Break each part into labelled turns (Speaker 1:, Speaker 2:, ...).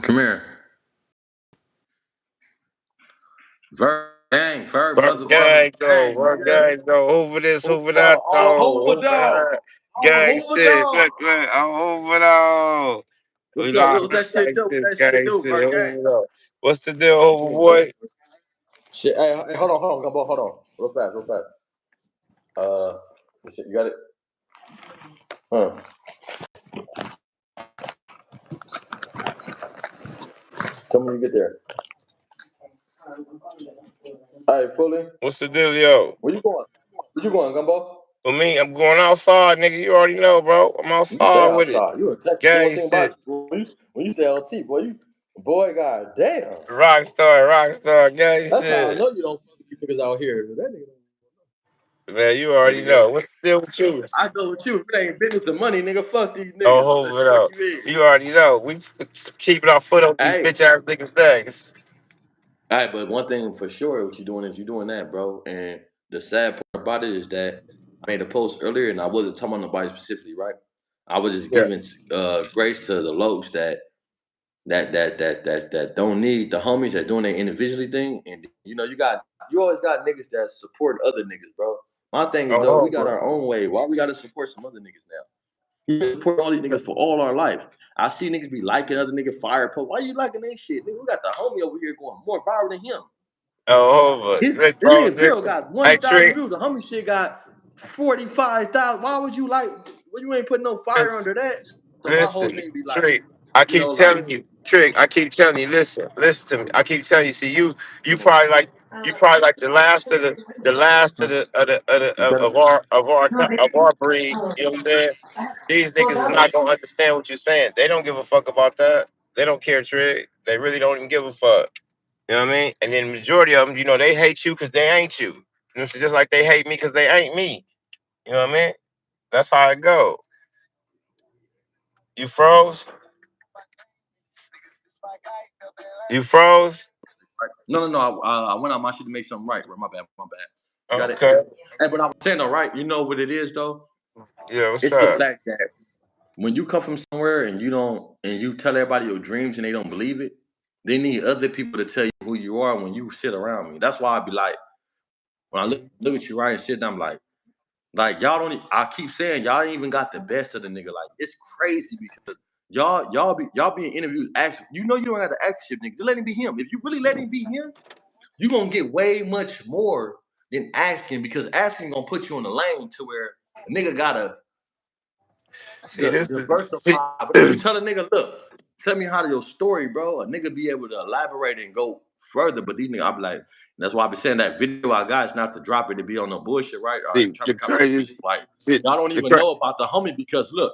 Speaker 1: Come here. Gang, Fur brother,
Speaker 2: Work
Speaker 1: brother,
Speaker 2: gang though,
Speaker 1: gang,
Speaker 2: work
Speaker 1: nigga.
Speaker 2: gang though. Over this, over that though.
Speaker 1: Hoover
Speaker 2: Over
Speaker 1: dog.
Speaker 2: that. Gang
Speaker 1: Hoover
Speaker 2: shit.
Speaker 1: dog.
Speaker 2: Look, I'm over though. We
Speaker 1: What's up?
Speaker 2: live
Speaker 1: What's
Speaker 2: in
Speaker 1: that shit do?
Speaker 2: like
Speaker 1: What
Speaker 2: this
Speaker 1: that shit
Speaker 2: gang
Speaker 1: do,
Speaker 2: shit.
Speaker 1: bro? Gang.
Speaker 2: Over though. What's the deal, over boy?
Speaker 1: Shit, hey, hold on, Gumbo, hold on. Real fast. Shit, you got it? Huh. Tell me when you get there. All right, fully.
Speaker 2: What's the deal, yo?
Speaker 1: Where you going? Where you going, Gumbo?
Speaker 2: For me, I'm going outside, nigga. You already know, bro. I'm
Speaker 1: You stay
Speaker 2: outside with it.
Speaker 1: outside. You in Texas. The only
Speaker 2: Gang
Speaker 1: thing about
Speaker 2: shit.
Speaker 1: it, when you say LT, boy, god damn.
Speaker 2: Rockstar, gang
Speaker 1: That's how I
Speaker 2: shit.
Speaker 1: know you don't fuck with these niggas out here. That nigga don't.
Speaker 2: Man, you already
Speaker 1: Nigga,
Speaker 2: know. What's the deal with you?
Speaker 1: I go with you. If it ain't business and money, nigga, fuck these
Speaker 2: Oh,
Speaker 1: niggas.
Speaker 2: hold it
Speaker 1: Fuck
Speaker 2: up.
Speaker 1: you mean?
Speaker 2: You already know. We keeping our foot on these
Speaker 1: Hey.
Speaker 2: bitch ass niggas' necks.
Speaker 1: All right, but one thing for sure, what you're doing that, bro. And the sad part about it is that I made a post earlier, and I wasn't talking about nobody specifically, right? I was just giving
Speaker 2: Yes.
Speaker 1: grace to the lokes that don't need the homies that doing their individually thing, and you always got niggas that support other niggas, bro. My thing is though, we
Speaker 2: Oh,
Speaker 1: got
Speaker 2: bro.
Speaker 1: our own way. Why we gotta support some other niggas now? We support all these niggas for all our life. I see niggas be liking other niggas fire posts. Why you liking that shit? Nigga, we got the homie over here going more viral than him.
Speaker 2: Oh, over. Look,
Speaker 1: This
Speaker 2: bro,
Speaker 1: nigga video
Speaker 2: listen.
Speaker 1: got
Speaker 2: Hey,
Speaker 1: 1,000
Speaker 2: Trick,
Speaker 1: views. The homie shit got 45,000. Why would you like? Well, you ain't putting no fire
Speaker 2: listen,
Speaker 1: under that. So my whole
Speaker 2: listen,
Speaker 1: thing be like,
Speaker 2: Trick. I keep
Speaker 1: like,
Speaker 2: telling you, Trick. I keep telling you. Listen to me. I keep telling you. See, you probably like the last of our breed. You know what I'm saying? These niggas is not gonna understand what you're saying. They don't give a fuck about that. They don't care, Trick. They really don't even give a fuck. You know what I mean? And then the majority of them, they hate you because they ain't you. It's just like they hate me because they ain't me. You know what I mean? That's how it go. You froze? You froze?
Speaker 1: no. I went out my shit to make something right, bro. My bad. You got it.
Speaker 2: Okay.
Speaker 1: Hey, but I was saying though, right? You know what it is though?
Speaker 2: Yeah, what's
Speaker 1: It's the
Speaker 2: up?
Speaker 1: fact that when you come from somewhere and you tell everybody your dreams and they don't believe it, they need other people to tell you who you are when you sit around me. That's why I be like, when I look at you right and shit, I'm like y'all don't. I keep saying y'all ain't even got the best of the nigga. Like it's crazy because y'all being interviewed. Actually, you don't have to ask shit, nigga. Just let him be him. If you really let him be him, you gonna get way much more than asking because asking gonna put you in the lane to where a nigga gotta
Speaker 2: See, this is see.
Speaker 1: diversify. But if you tell a nigga, look, tell me how to your story, bro, a nigga be able to elaborate and go further. But these niggas, I be like, that's why I be saying that video I got is not to drop it to be on no bullshit, right? All right,
Speaker 2: See,
Speaker 1: trying
Speaker 2: the
Speaker 1: to copy some
Speaker 2: crazy.
Speaker 1: beats. Like,
Speaker 2: See,
Speaker 1: y'all don't
Speaker 2: the
Speaker 1: even
Speaker 2: cra-
Speaker 1: know about the homie because look,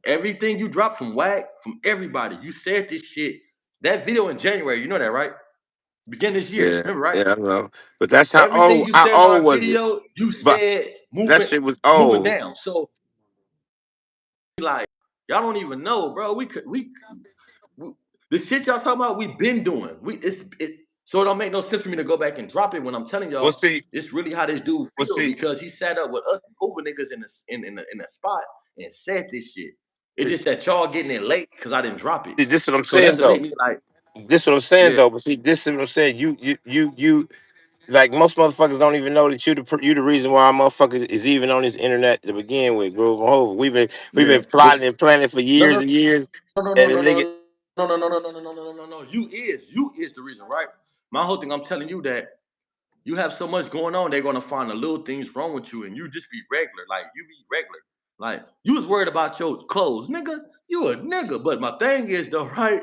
Speaker 1: everything you drop from Whack, from everybody, you said this shit. That video in January, you know that, right? Beginning this year,
Speaker 2: Yeah,
Speaker 1: remember, right?
Speaker 2: yeah, I know. But that's how
Speaker 1: Everything
Speaker 2: old.
Speaker 1: you
Speaker 2: How
Speaker 1: said in
Speaker 2: old
Speaker 1: our
Speaker 2: was it?
Speaker 1: video, you
Speaker 2: But
Speaker 1: said
Speaker 2: that
Speaker 1: moving,
Speaker 2: shit was
Speaker 1: moving
Speaker 2: old.
Speaker 1: down. So like, y'all don't even know, bro. We the shit y'all talking about, we've been doing. So it don't make no sense for me to go back and drop it when I'm telling
Speaker 2: We'll
Speaker 1: y'all
Speaker 2: see.
Speaker 1: it's really how this dude
Speaker 2: We'll
Speaker 1: feel
Speaker 2: see.
Speaker 1: because he sat up with us over niggas in a spot and said this shit. It's just that y'all getting it late because I didn't drop it.
Speaker 2: This what I'm
Speaker 1: So
Speaker 2: saying
Speaker 1: that's what
Speaker 2: though.
Speaker 1: made me like,
Speaker 2: This what I'm saying
Speaker 1: yeah,
Speaker 2: though. But see, this is what I'm saying. You. Like most motherfuckers don't even know that you the reason why our motherfucker is even on this internet to begin with, Groove. Oh, we've
Speaker 1: yeah.
Speaker 2: been plotting and planning for
Speaker 1: No,
Speaker 2: years
Speaker 1: no,
Speaker 2: and years,
Speaker 1: no, no, no,
Speaker 2: and the
Speaker 1: no,
Speaker 2: nigga.
Speaker 1: no, no, no, no, no, no, no, no, no, no, no. You is the reason, right? My whole thing, I'm telling you that you have so much going on, they're gonna find the little things wrong with you, and you just be regular. Like you be regular. Like you was worried about your clothes, nigga. You a nigga. But my thing is though, right?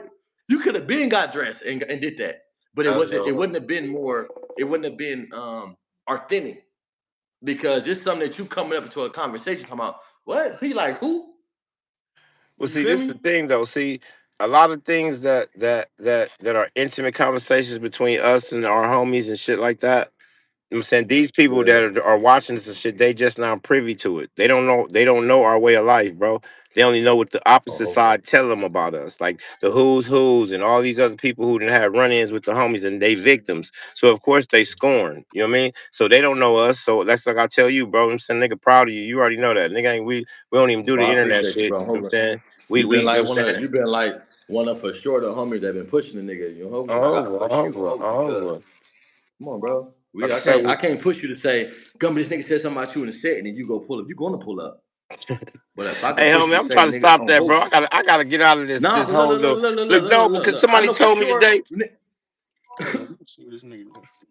Speaker 1: You could have been got dressed and did that, but it
Speaker 2: I
Speaker 1: wasn't. It
Speaker 2: know.
Speaker 1: wouldn't have been more. It wouldn't have been authentic because it's something that you coming up into a conversation talking about. What he like? Who?
Speaker 2: Well,
Speaker 1: You
Speaker 2: see,
Speaker 1: feel
Speaker 2: this is the
Speaker 1: me?
Speaker 2: thing though. See, a lot of things that are intimate conversations between us and our homies and shit like that. I'm saying these people
Speaker 1: Yeah.
Speaker 2: that are watching this and shit, they just now privy to it. They don't know. They don't know our way of life, bro. They only know what the opposite
Speaker 1: Oh, okay.
Speaker 2: side tell them about us, like the who's and all these other people who didn't have run-ins with the homies and they victims. So of course they scorn. You know what I mean? So they don't know us. So that's like I tell you, bro. I'm saying nigga proud of you. You already know that. Nigga ain't we don't even do
Speaker 1: Bro,
Speaker 2: the
Speaker 1: I
Speaker 2: internet
Speaker 1: appreciate you,
Speaker 2: shit.
Speaker 1: bro.
Speaker 2: You know what I'm
Speaker 1: Homie,
Speaker 2: saying?
Speaker 1: you
Speaker 2: We
Speaker 1: been
Speaker 2: you know
Speaker 1: like
Speaker 2: what I'm saying?
Speaker 1: you been like one of for sure the homies that been pushing the nigga. You know, homie, I gotta
Speaker 2: Oh,
Speaker 1: fucking give it a hold because
Speaker 2: over.
Speaker 1: come on, bro.
Speaker 2: Like
Speaker 1: We
Speaker 2: I said,
Speaker 1: I
Speaker 2: we
Speaker 1: can't push you to say, Gumby, this nigga said something about you in the set, and then you go pull up. You gonna pull up. But if I can
Speaker 2: hey
Speaker 1: push
Speaker 2: homie,
Speaker 1: you to
Speaker 2: I'm
Speaker 1: say,
Speaker 2: trying to
Speaker 1: nigga,
Speaker 2: stop
Speaker 1: on
Speaker 2: that, bro.
Speaker 1: hope.
Speaker 2: I gotta get out of this
Speaker 1: Nah,
Speaker 2: this
Speaker 1: but look,
Speaker 2: whole
Speaker 1: look, look,
Speaker 2: little
Speaker 1: look, look,
Speaker 2: look
Speaker 1: look,
Speaker 2: no,
Speaker 1: look, look,
Speaker 2: because
Speaker 1: look. I
Speaker 2: somebody
Speaker 1: know for
Speaker 2: told me
Speaker 1: sure,
Speaker 2: today.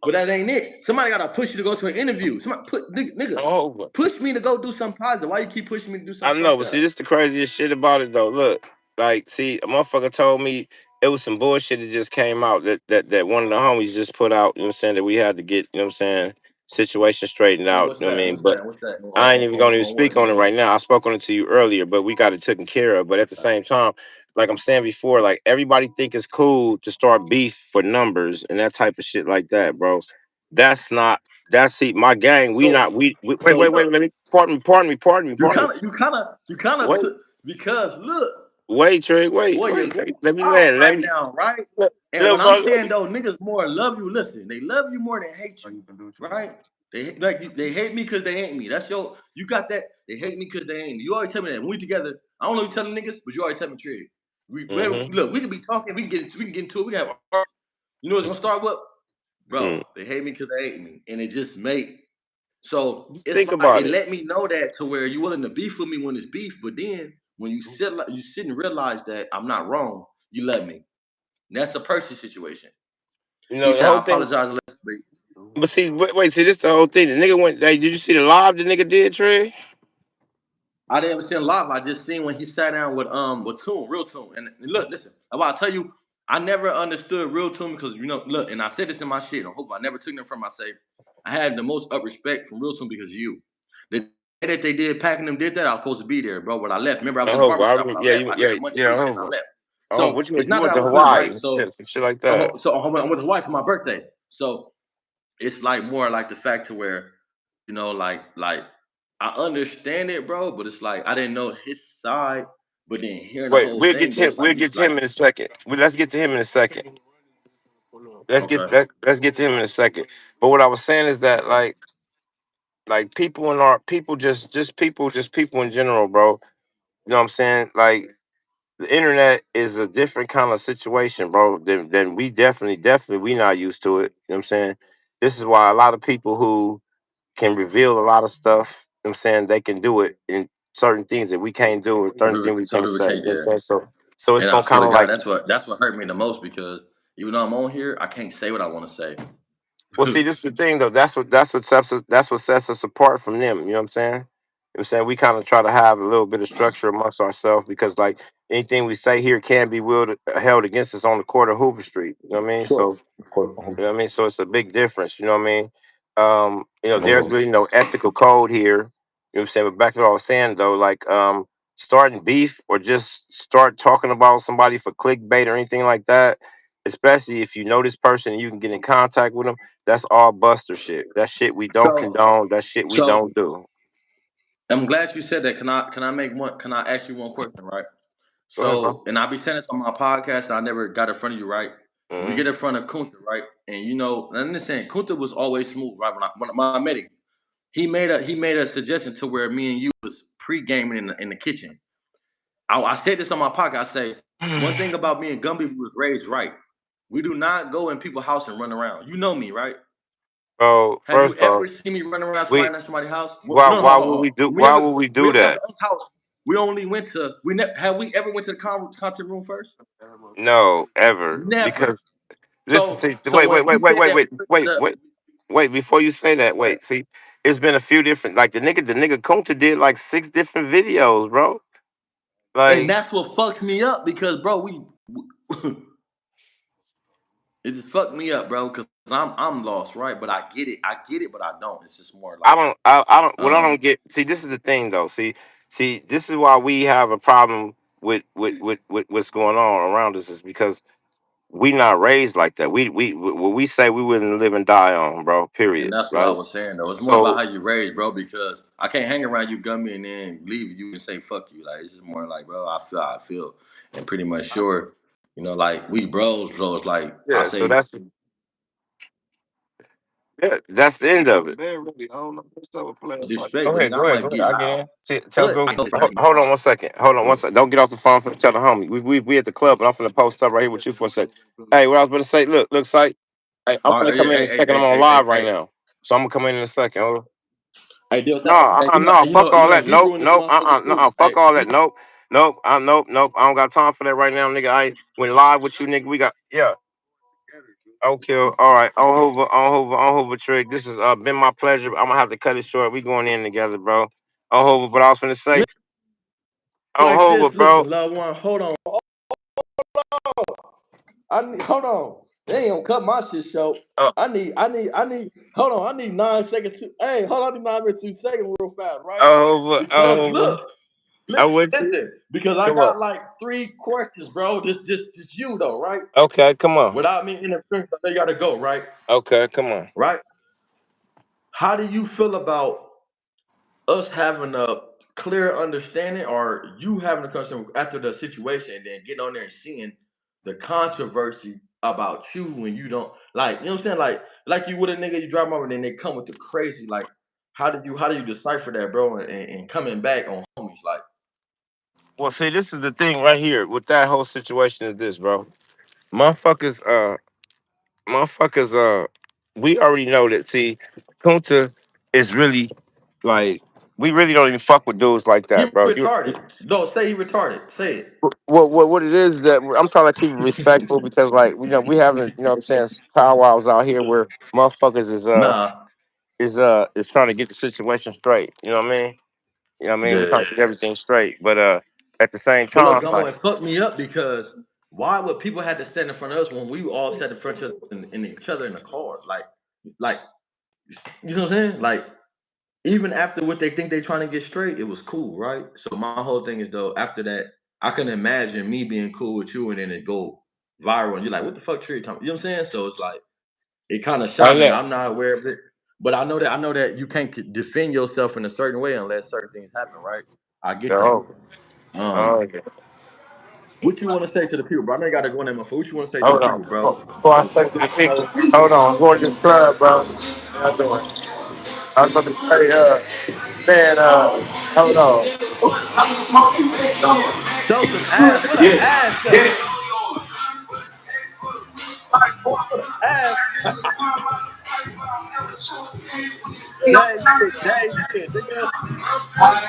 Speaker 1: but that ain't it. Somebody gotta push you to go to an interview. Somebody nigga,
Speaker 2: Oh,
Speaker 1: push me to go do something positive. Why you keep pushing me to do
Speaker 2: I
Speaker 1: something
Speaker 2: know,
Speaker 1: fucked
Speaker 2: but see,
Speaker 1: up?
Speaker 2: this the craziest shit about it though. Look, like, see, a motherfucker told me it was some bullshit that just came out that one of the homies just put out. You know what I'm saying? That we had to get. You know what I'm saying? Situation straightened
Speaker 1: And
Speaker 2: out.
Speaker 1: what's
Speaker 2: You know what I
Speaker 1: that?
Speaker 2: mean?
Speaker 1: What's
Speaker 2: But
Speaker 1: that? What's that?
Speaker 2: I ain't even gonna even
Speaker 1: On what?
Speaker 2: speak on it right now. I spoke on it to you earlier, but we got it taken care of. But at the same time, like I'm saying before, like everybody think it's cool to start beef for numbers and that type of shit like that, bro. That's not that's see my gang. We
Speaker 1: So
Speaker 2: not we
Speaker 1: so
Speaker 2: wait.
Speaker 1: look,
Speaker 2: Let me pardon me.
Speaker 1: you kind of
Speaker 2: Wait
Speaker 1: took because look,
Speaker 2: wait Trey
Speaker 1: warriors
Speaker 2: wait. Let me
Speaker 1: out
Speaker 2: land. Let
Speaker 1: right
Speaker 2: me
Speaker 1: now, right? And
Speaker 2: look,
Speaker 1: when I'm
Speaker 2: bro. Let
Speaker 1: saying
Speaker 2: me.
Speaker 1: though, niggas more love you. Listen, they love you more than hate you, right? They hate me because they hate me. That's you got that. They hate me because they hate me. You always tell me that when we together. I don't know you telling niggas, but you always tell me Trig.
Speaker 2: Mm-hmm.
Speaker 1: Look, we can be talking, we can get into it. We have, you know, what's gonna start with, bro.
Speaker 2: Mm.
Speaker 1: They hate me because they hate me, and it just make so
Speaker 2: Just
Speaker 1: it's
Speaker 2: think
Speaker 1: like
Speaker 2: about
Speaker 1: it
Speaker 2: it.
Speaker 1: let me know that to where you willing to beef with me when it's beef, but then when you sit and realize that I'm not wrong, you love me. And that's the Percy situation.
Speaker 2: You
Speaker 1: He
Speaker 2: know the
Speaker 1: said, I
Speaker 2: whole thing.
Speaker 1: apologize.
Speaker 2: But see, wait, see, this the whole thing. The nigga went. Hey, did you see the live the nigga did, Trey?
Speaker 1: I didn't ever see him live. I just seen when he sat down with Tune, Real Tune. And look, listen, I'll tell you, I never understood Real Tune because you know, look, and I said this in my shit. I hope I never took them from. I say I had the most up respect from Real Tune because of you. The day that they did packing them did that, I was supposed to be there, bro. But I left. Remember, I was
Speaker 2: I
Speaker 1: in the
Speaker 2: hope.
Speaker 1: barber shop when I
Speaker 2: Yeah,
Speaker 1: left. I did the money free shit and I
Speaker 2: hope.
Speaker 1: left.
Speaker 2: Oh,
Speaker 1: So
Speaker 2: what you
Speaker 1: it's
Speaker 2: went? You
Speaker 1: not that
Speaker 2: went
Speaker 1: I
Speaker 2: to
Speaker 1: wasn't
Speaker 2: Hawaii
Speaker 1: right.
Speaker 2: and shit, some shit like that.
Speaker 1: I went with his wife for my birthday. So it's like more like the fact to where, you know, like I understand it, bro, but it's like I didn't know his side, but then hearing the
Speaker 2: Wait,
Speaker 1: whole
Speaker 2: we'll get
Speaker 1: thing,
Speaker 2: to
Speaker 1: bro,
Speaker 2: him.
Speaker 1: it's like
Speaker 2: We'll
Speaker 1: you
Speaker 2: get to
Speaker 1: like
Speaker 2: him in a second. Let's get to him in a second.
Speaker 1: okay.
Speaker 2: Let's get to him in a second. But what I was saying is that like people in our people just people in general, bro. You know what I'm saying? Like the internet is a different kind of situation, bro. Than we definitely we not used to it. You know what I'm saying? This is why a lot of people who can reveal a lot of stuff, you know what I'm saying, they can do it in certain things that we can't do or certain things we
Speaker 1: Some
Speaker 2: can't
Speaker 1: people
Speaker 2: say. You know
Speaker 1: can't
Speaker 2: what I'm
Speaker 1: do that.
Speaker 2: saying? So it's
Speaker 1: And I
Speaker 2: gonna
Speaker 1: swear
Speaker 2: kinda
Speaker 1: to God,
Speaker 2: like
Speaker 1: that's what hurt me the most because even though I'm on here, I can't say what I want to say.
Speaker 2: well, see, this is the thing though. That's what sets us apart from them. You know what I'm saying? You know what I'm saying we kind of try to have a little bit of structure amongst ourselves because like anything we say here can be held against us on the court of Hoover Street. You know what I mean?
Speaker 1: Sure.
Speaker 2: So you know what I mean? So it's a big difference. You know what I mean? There's really no ethical code here. You know what I'm saying? But back to what I was saying though, like starting beef or just start talking about somebody for clickbait or anything like that, especially if you know this person and you can get in contact with them, that's all buster shit. That shit we don't
Speaker 1: So
Speaker 2: condone. That shit we
Speaker 1: so
Speaker 2: don't do.
Speaker 1: I'm glad you said that. Can I ask you one question, right?
Speaker 2: Go ahead, bro.
Speaker 1: So, and I'll be saying this on my podcast. I never got in front of you, right? When we
Speaker 2: Hmm.
Speaker 1: get in front of Kunta, right? And you know, and I'm just saying, Kunta was always smooth, right? When I met him, he made a suggestion to where me and you was pre gaming in the kitchen. I said this on my podcast. I say one thing about me and Gumby, we was raised right. We do not go in people's house and run around. You know me, right?
Speaker 2: Bro,
Speaker 1: Have you
Speaker 2: first
Speaker 1: ever
Speaker 2: off,
Speaker 1: seen me run around
Speaker 2: we
Speaker 1: somebody in somebody's house? No, no,
Speaker 2: why
Speaker 1: hold on,
Speaker 2: would
Speaker 1: hold on.
Speaker 2: we do
Speaker 1: We ever got
Speaker 2: that?
Speaker 1: to the house, we only went to have we ever went to the content room first?
Speaker 2: No, ever.
Speaker 1: Never.
Speaker 2: Because listen, see,
Speaker 1: So when he said that,
Speaker 2: wait. Before you say that,
Speaker 1: okay,
Speaker 2: wait. See, it's been a few different. Like the nigga Kunta did like 6 different videos, bro.
Speaker 1: and
Speaker 2: Like
Speaker 1: that's what fucked me up because bro, it just fucked me up, bro. Because I'm lost, right? But I get it, but I don't. It's just more like
Speaker 2: I don't. What I
Speaker 1: um
Speaker 2: don't get. See, this is the thing, though. See, this is why we have a problem with what's going on around us is because we not raised like that. What we say we wouldn't live and die on, bro.
Speaker 1: And
Speaker 2: Period.
Speaker 1: that's what I
Speaker 2: Right.
Speaker 1: was saying though. It's more about
Speaker 2: So
Speaker 1: how you raised, bro, because I can't hang around you gummy and then leave you and say fuck you. Like it's just more like, bro, I feel how I feel. And pretty much sure, like we bros, like I
Speaker 2: yeah. So
Speaker 1: say
Speaker 2: that's the end of it. Man, really, I don't know what's up with playing.
Speaker 1: disrespect,
Speaker 2: Go
Speaker 1: but
Speaker 2: ahead,
Speaker 1: nigga, I
Speaker 2: go ahead,
Speaker 1: might
Speaker 2: go ahead.
Speaker 1: get
Speaker 2: I get
Speaker 1: loud.
Speaker 2: in. Tell
Speaker 1: But
Speaker 2: go.
Speaker 1: I know
Speaker 2: Hold on one second. Hold on one second. Don't get off the phone for tell the homie. We at the club, and I'm finna post up right here with you for a second. Hey, what I was gonna say. Look, sight. Hey, I'm
Speaker 1: all right,
Speaker 2: finna come in a second. I'm on live right now, so I'm gonna come in a second. Hold on.
Speaker 1: hey, deal
Speaker 2: No,
Speaker 1: that. Hey,
Speaker 2: no, fuck all that.
Speaker 1: Hebrew
Speaker 2: Nope,
Speaker 1: in this
Speaker 2: nope,
Speaker 1: motherfucker too.
Speaker 2: no, fuck all that. Nope, nope. I don't got time for that right now, nigga. I went live with you, nigga. We got Okay, all right. On Hoover, Trick. This has been my pleasure. I'm gonna have to cut it short. We going in together, bro. On Hoover, but I was finna say, on
Speaker 1: Like
Speaker 2: Hoover,
Speaker 1: this,
Speaker 2: bro.
Speaker 1: listen, loved one, hold on. Hold on. They ain't gonna cut my shit short.
Speaker 2: Uh,
Speaker 1: Hold on. I need 9 seconds. Hey, hold on. I need 9 minutes, 2 seconds, real fast, right?
Speaker 2: On
Speaker 1: Because
Speaker 2: Hoover.
Speaker 1: look,
Speaker 2: I went to.
Speaker 1: listen. Because I
Speaker 2: Come on.
Speaker 1: got like 3 questions, bro. Just you though, right?
Speaker 2: Okay, come on.
Speaker 1: Without me interfering, they gotta go, right?
Speaker 2: Okay, come on.
Speaker 1: Right? How do you feel about us having a clear understanding, or you having a question after the situation, and then getting on there and seeing the controversy about you when you don't like, you know what I'm saying? Like you with a nigga, you drive over, and then they come with the crazy. Like, how do you decipher that, bro? And coming back on homies, like,
Speaker 2: Well, see, this is the thing right here with that whole situation. Is this, bro? Motherfuckers, motherfuckers, we already know that. See, Kunta is really like we really don't even fuck with dudes like
Speaker 1: he
Speaker 2: that, bro.
Speaker 1: retarded. Don't say he retarded. Say it.
Speaker 2: What it is that I'm trying to keep it respectful because like we having what I'm saying powwows out here where motherfuckers
Speaker 1: Nah.
Speaker 2: is trying to get the situation straight. You know what I mean? You know what I mean? We're
Speaker 1: Yeah.
Speaker 2: trying to get everything straight, but at the same
Speaker 1: But look,
Speaker 2: time,
Speaker 1: Gumbo,
Speaker 2: like
Speaker 1: it fucked me up because why would people have to stand in front of us when we all sat in front of each other in the car? Like, you know what I'm saying? Like, even after what they think they trying to get straight, it was cool, right? So my whole thing is though, after that, I can imagine me being cool with you and then it go viral and you're like, what the fuck Trey talking? You know what I'm saying? So it's like it kind of
Speaker 2: oh
Speaker 1: shocked me.
Speaker 2: yeah,
Speaker 1: I'm not aware of it. But I know that you can't defend yourself in a certain way unless certain things happen, right? I get that.
Speaker 2: no,
Speaker 1: Um,
Speaker 2: oh yeah.
Speaker 1: what you want to say to the people, bro? I know you got to go in there, my fool. What you want to say to the
Speaker 2: Hold on,
Speaker 1: people, bro?
Speaker 2: before I say to the people, hold on, I'm going to this club, bro. How you doing? I was going to say, man, hold on.
Speaker 1: Show some ass. What an ass at? What an ass. Jay shit, Jay shit, nigga. What?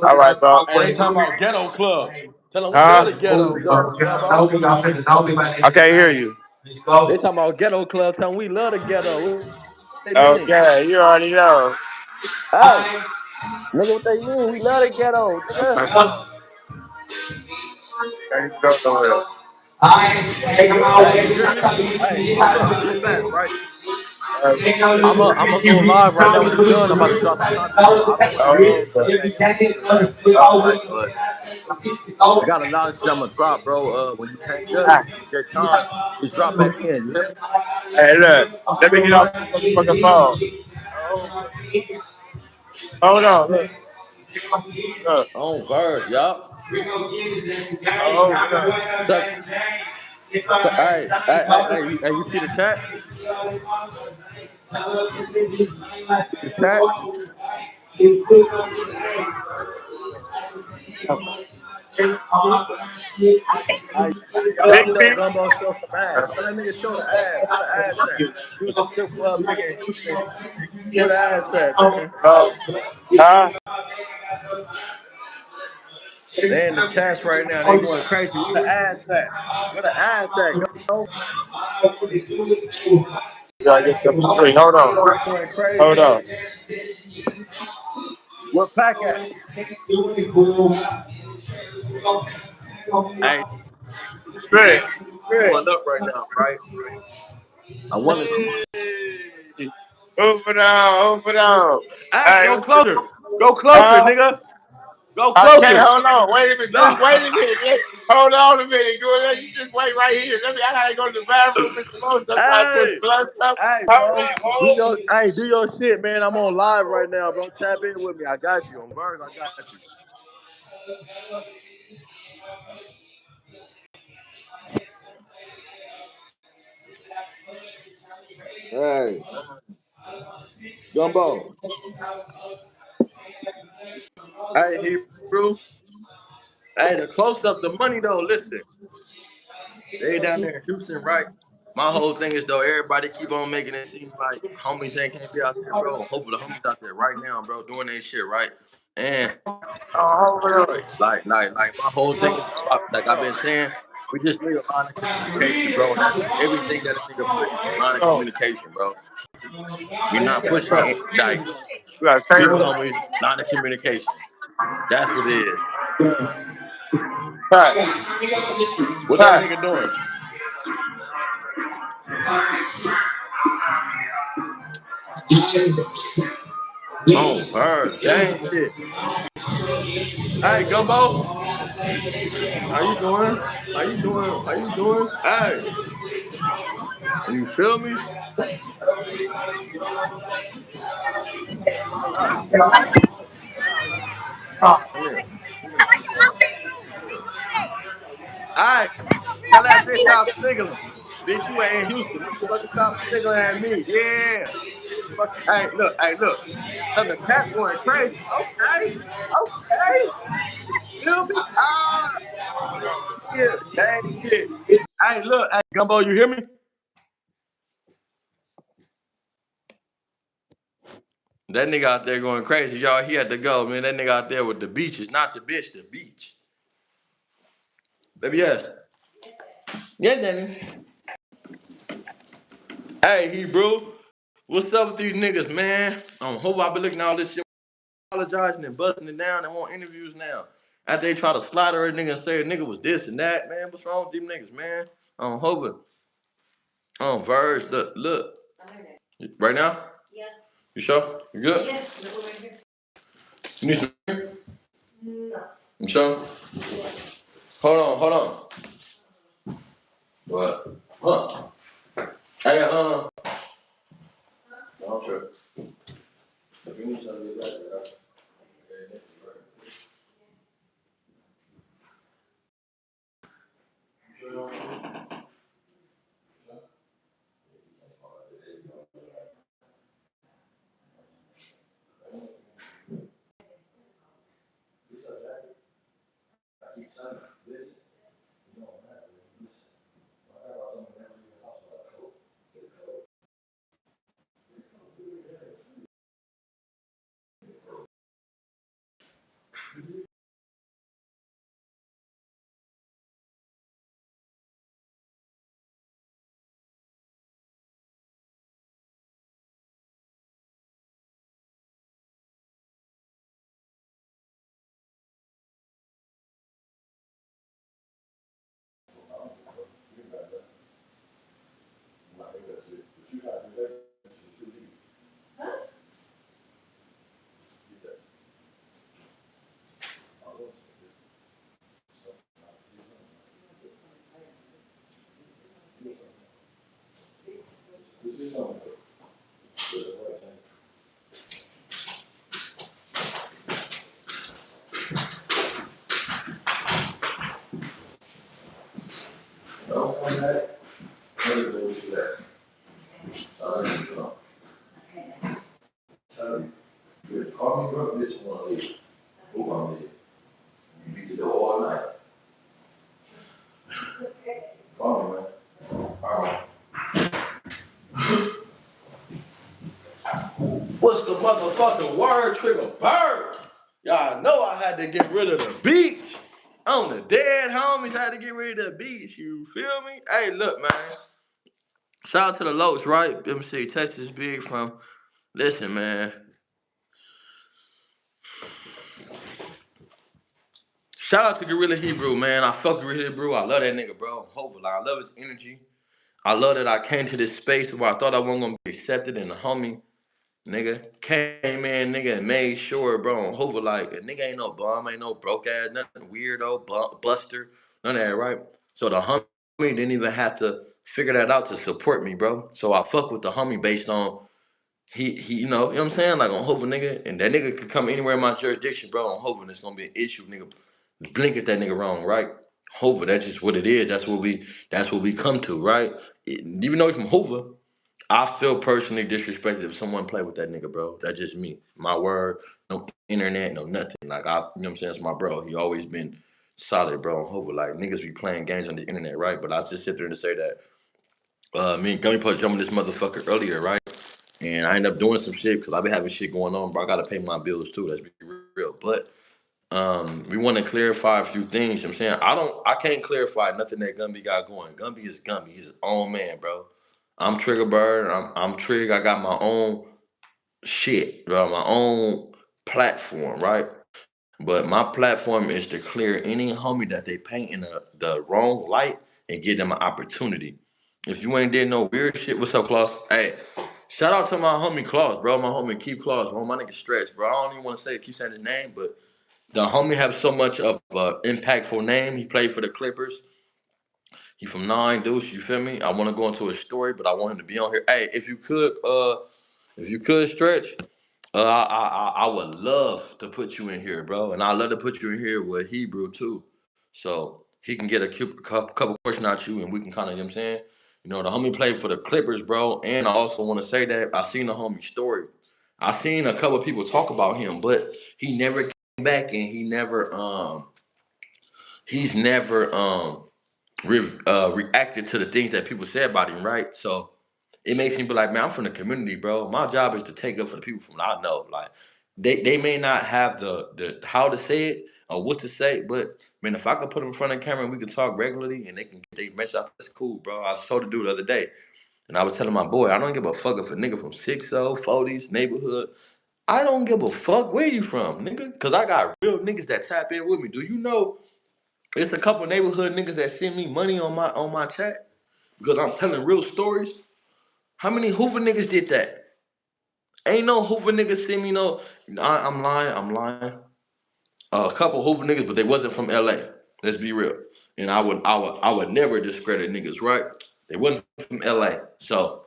Speaker 2: All right, bro.
Speaker 1: And they talking about ghetto club. Tell them we love
Speaker 2: Huh?
Speaker 1: the ghetto club, Gumbo.
Speaker 2: I can't hear you.
Speaker 1: They talking about ghetto club. Tell them we love the ghetto. What they mean?
Speaker 2: Okay, you already know.
Speaker 1: Hey, nigga, what they mean? We love the ghetto, nigga.
Speaker 2: Ain't go nowhere.
Speaker 1: Hey, you hear me? Hey, look, real fast, right? I'm gonna go live right now when we done. I'm about to drop some content, so I don't want to be
Speaker 2: Oh,
Speaker 1: in
Speaker 2: okay.
Speaker 1: that interview and that shit, bro. Like, but I got a lot of shit I'm gonna drop, bro. When you hang up, when you get time, just drop back in. You hear me?
Speaker 2: Hey, look. Let me get off this motherfucking phone. Oh, hold on. Look.
Speaker 1: On verse, y'all.
Speaker 2: Oh, look.
Speaker 1: Check. Hey, you see the chat? The chat? Hey, y'all
Speaker 2: Big
Speaker 1: see that
Speaker 2: people.
Speaker 1: gumbo show some ass? Tell that nigga show the ass. Where the ass at? He was a strip club nigga in Houston. Where the ass at, man?
Speaker 2: Oh. Huh?
Speaker 1: They in the chats right now. They going crazy. Where the ass at? Where the ass at, gumbo?
Speaker 2: You gotta get some free. Hold on.
Speaker 1: Going
Speaker 2: Hold
Speaker 1: crazy.
Speaker 2: on.
Speaker 1: Where Pack at? Hey,
Speaker 2: Great. Great.
Speaker 1: pulling up right now, right? I want to see.
Speaker 2: Move it on. Move it on.
Speaker 1: Hey,
Speaker 2: Hey,
Speaker 1: go closer. Go closer,
Speaker 2: Huh?
Speaker 1: nigga. Go
Speaker 2: I can't.
Speaker 1: closer.
Speaker 2: Hold on. Wait a minute. Just
Speaker 1: No.
Speaker 2: wait a minute. Hold on a minute. Go. You just wait right here. I gotta go to the bathroom, Mr. Most. I'm trying to
Speaker 1: Hey.
Speaker 2: put blood stuff.
Speaker 1: Hey,
Speaker 2: Hold
Speaker 1: bro.
Speaker 2: on. Hold on.
Speaker 1: Do your shit, man. I'm on live right now, bro. Tap in with me. I got you. On Verge, I got you. Hey, Gumbo. Hey, Hebrew. Hey, the close up the money though. Listen, they down there in Houston, right? My whole thing is though, everybody keep on making it seem like homies ain't can't be out there, bro. Hopefully the homies out there right now, bro, doing their shit, right? And
Speaker 2: Oh, hold on.
Speaker 1: like my whole thing is, bro, like I've been saying, we just need a line of communication, bro. That's everything that a nigga push is a line of
Speaker 2: Oh,
Speaker 1: communication, bro. We're not pushing it like
Speaker 2: you got a
Speaker 1: real
Speaker 2: table?
Speaker 1: homies, line of communication. That's what it is.
Speaker 2: Cut.
Speaker 1: What that
Speaker 2: Cut.
Speaker 1: nigga doing? Oh, bird, gang shit. Hey, Gumbo, how you doing? How you doing? How you doing? Hey, you feel me? Come here. Come here. Come here. Hey, tell that bitch stop sniggling. Bitch, you ain't in Houston. Motherfucker, stop sniggling at me. Yeah. Hey, look. Hey, look. Tell the cat going crazy. Okay. Okay. Feel me? Ah, yeah. Dang shit. Hey, look. Hey, Gumbo, you hear me? That nigga out there going crazy, y'all. He had to go, man. That nigga out there with the beaches, not the bitch, the beach. Baby, yes. Yeah, Danny. Hey, Hebrew. What's up with these niggas, man? Hope I been looking at all this shit, apologizing and busting it down and want interviews now. After they try to slaughter a nigga and say a nigga was this and that, man. What's wrong with these niggas, man? Hover. Verge. Look. Right now? Yeah. You sure? You good? Yeah. You need some? No. You sure? Yeah. Hold on. What? Huh? Hey, don't trip. If you need something, get back there. Don't come back. Never go with you that. Tell you. Call me drunk, bitch, you wanna leave. Who wanna leave? You beat the door all night. Call me, man. All right. What's the motherfucking word, Triggerbird? Y'all know I had to get rid of the beach. On the dead homies, had to get rid of the beach. You feel me? Hey, look, man. Shout out to the Loach, right? MC Texas Big from. Listen, man. Shout out to Gorilla Hebrew, man. I fuck Gorilla Hebrew. I love that nigga, bro. Hopefully, I love his energy. I love that I came to this space where I thought I wasn't gonna be accepted and a homie. Nigga came in, nigga, and made sure, bro, on Hoover, like, a nigga ain't no bum, ain't no broke ass, nothing weirdo, buster, none of that, right? So the homie didn't even have to figure that out to support me, bro. So I fuck with the homie based on he you know what I'm saying? Like on Hoover, nigga, and that nigga could come anywhere in my jurisdiction, bro, on Hoover, and it's gonna be an issue, nigga. Blink at that nigga wrong, right? Hoover, that's just what it is. That's what we come to, right? Even though he's from Hoover, I feel personally disrespected if someone play with that nigga, bro. That's just me. My word, no internet, no nothing. Like you know what I'm saying? It's my bro. He always been solid, bro. Hoover, like niggas be playing games on the internet, right? But I just sit there and say that me and Gummy Put jumping this motherfucker earlier, right? And I end up doing some shit because I been having shit going on, bro. I gotta pay my bills too. Let's be real. But we want to clarify a few things. You know what I'm saying I can't clarify nothing that Gumby got going. Gumby is Gumby. He's his own man, bro. I'm Triggerbird. I'm Trig. I got my own shit, bro. My own platform, right? But my platform is to clear any homie that they paint in the wrong light and give them an opportunity. If you ain't did no weird shit, what's up, Claus? Hey, shout out to my homie Claus, bro. My homie Keep Claus, bro. My nigga Stretch, bro. I don't even want to keep saying his name, but the homie have so much of an impactful name. He played for the Clippers. He from Nine Deuce. You feel me? I want to go into his story, but I want him to be on here. Hey, if you could stretch, I would love to put you in here, bro, and I love to put you in here with Hebrew too, so he can get a couple questions out you, and we can kind of, you know what I'm saying. You know, the homie played for the Clippers, bro, and I also want to say that I seen the homie story. I seen a couple of people talk about him, but he never came back, and he's never reacted to the things that people said about him, right? So it makes me be like, man, I'm from the community, bro. My job is to take up for the people from what I know. Like they may not have the how to say it or what to say, but man, if I could put them in front of the camera and we can talk regularly and they can get their message out, that's cool, bro. I was told to do the other day. And I was telling my boy, I don't give a fuck if a nigga from 60, 40s, neighborhood. I don't give a fuck where you from, nigga. Cause I got real niggas that tap in with me. Do you know it's a couple neighborhood niggas that send me money on my chat because I'm telling real stories. How many Hoover niggas did that? Ain't no Hoover niggas send me no. I'm lying. I'm lying. A couple Hoover niggas, but they wasn't from LA. Let's be real. And I would never discredit niggas, right? They wasn't from LA. So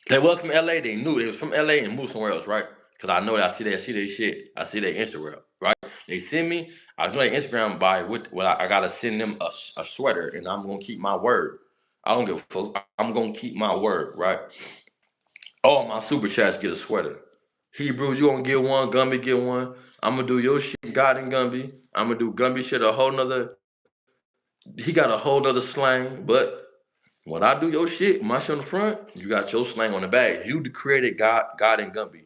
Speaker 1: they was from LA. They knew they was from LA and moved somewhere else, right? Because I know that I see their shit. I see their Instagram, right? They send me. I know their Instagram by what. Well, I gotta send them a sweater, and I'm gonna keep my word. I don't give a fuck. I'm gonna keep my word, right? All my super chats get a sweater. Hebrew, you gonna get one, Gumby get one. I'm gonna do your shit, God and Gumby. I'm gonna do Gumby shit a whole nother. He got a whole nother slang, but when I do your shit, my shit on the front, you got your slang on the back. You created God and Gumby.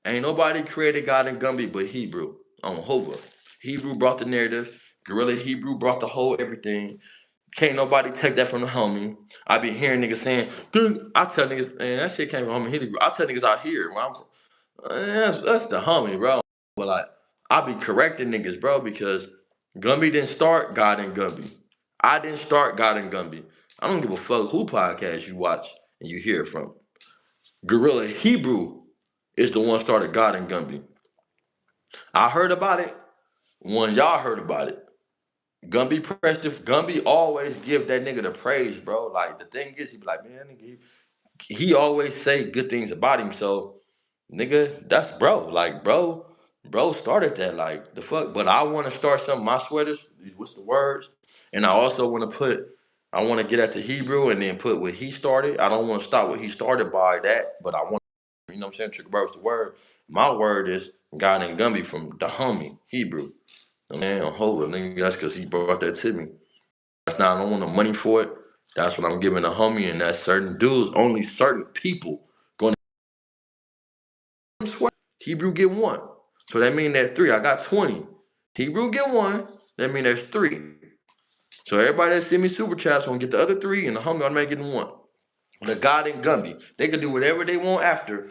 Speaker 1: Ain't nobody created God and Gumby but Hebrew on Hoover. Hebrew brought the narrative. Gorilla Hebrew brought the whole everything. Can't nobody take that from the homie. I be hearing niggas saying, dude, I tell niggas, man, that shit came from homie. I tell niggas out here, where I'm that's the homie, bro. But like, I be correcting niggas, bro, because Gumby didn't start God and Gumby. I didn't start God and Gumby. I don't give a fuck who podcast you watch and you hear it from. Gorilla Hebrew is the one started God and Gumby. I heard about it when y'all heard about it. Gumby pressed it. Gumby always give that nigga the praise, bro. Like the thing is, he be like, man, nigga, he always say good things about him. So, nigga, that's bro. Like, bro started that. Like, the fuck. But I want to start some of my sweaters. What's the words? And I also want to I want to get at the Hebrew and then put what he started. I don't want to stop what he started by that, but I want, you know what I'm saying? Triggerbird was the word. My word is God and Gumby from the homie, Hebrew. Man, I'm holding, nigga. That's because he brought that to me. That's not, I don't want no money for it. That's what I'm giving the homie, and that's certain dudes, only certain people going to swear. Hebrew get one. So that means that's three. I got 20. Hebrew get one. That means there's three. So everybody that send me super chats gonna get the other three, and the homie automatically getting one. The God and Gumby. They can do whatever they want after.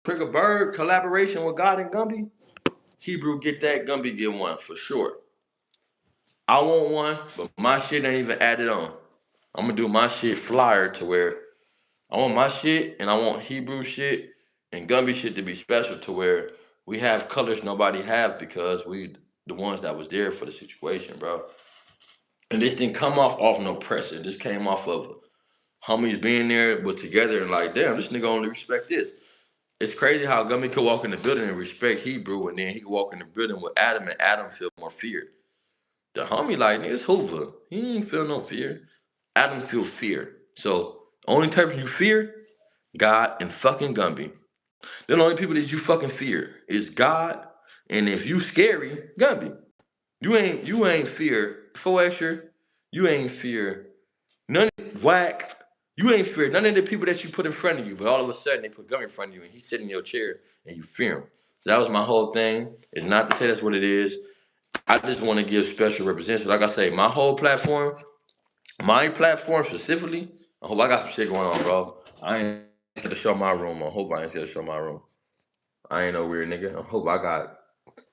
Speaker 1: Triggerbird collaboration with God and Gumby. Hebrew get that, Gumby get one for sure. I want one, but my shit ain't even added on. I'm gonna do my shit flyer to where I want my shit and I want Hebrew shit And Gumby shit to be special to where we have colors nobody have because we the ones that was there for the situation, bro. And this didn't come off no pressure. This came off of homies being there, but together and like, damn, this nigga only respect this. It's crazy how Gummy could walk in the building and respect Hebrew, and then he could walk in the building with Adam, and Adam feel more fear. The homie like, nigga, it's Hoover. He ain't feel no fear. Adam feel fear. So only type you fear, God and fucking Gumby. The only people that you fucking fear is God, and if you scary, Gumby. You ain't fear 4Xer. You ain't fear none of whack. You ain't fear none of the people that you put in front of you, but all of a sudden they put Gummy in front of you and he's sitting in your chair and you fear him. So that was my whole thing. It's not to say that's what it is. I just want to give special representation. Like I say, my platform specifically, I hope I got some shit going on, bro. I ain't scared to show my room. I hope I ain't scared to show my room. I ain't no weird nigga. I hope I got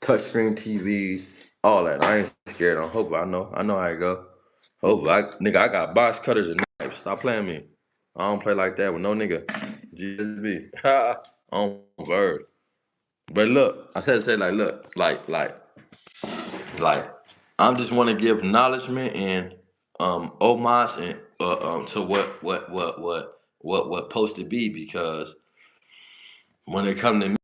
Speaker 1: touchscreen TVs, all that. I ain't scared. I hope I know how it go. Hope I got box cutters and knives. Stop playing me. I don't play like that with no nigga. GSB. On bird. But look, I said like look, like I just want to give acknowledgement and homage and to what supposed to be because when it come to me,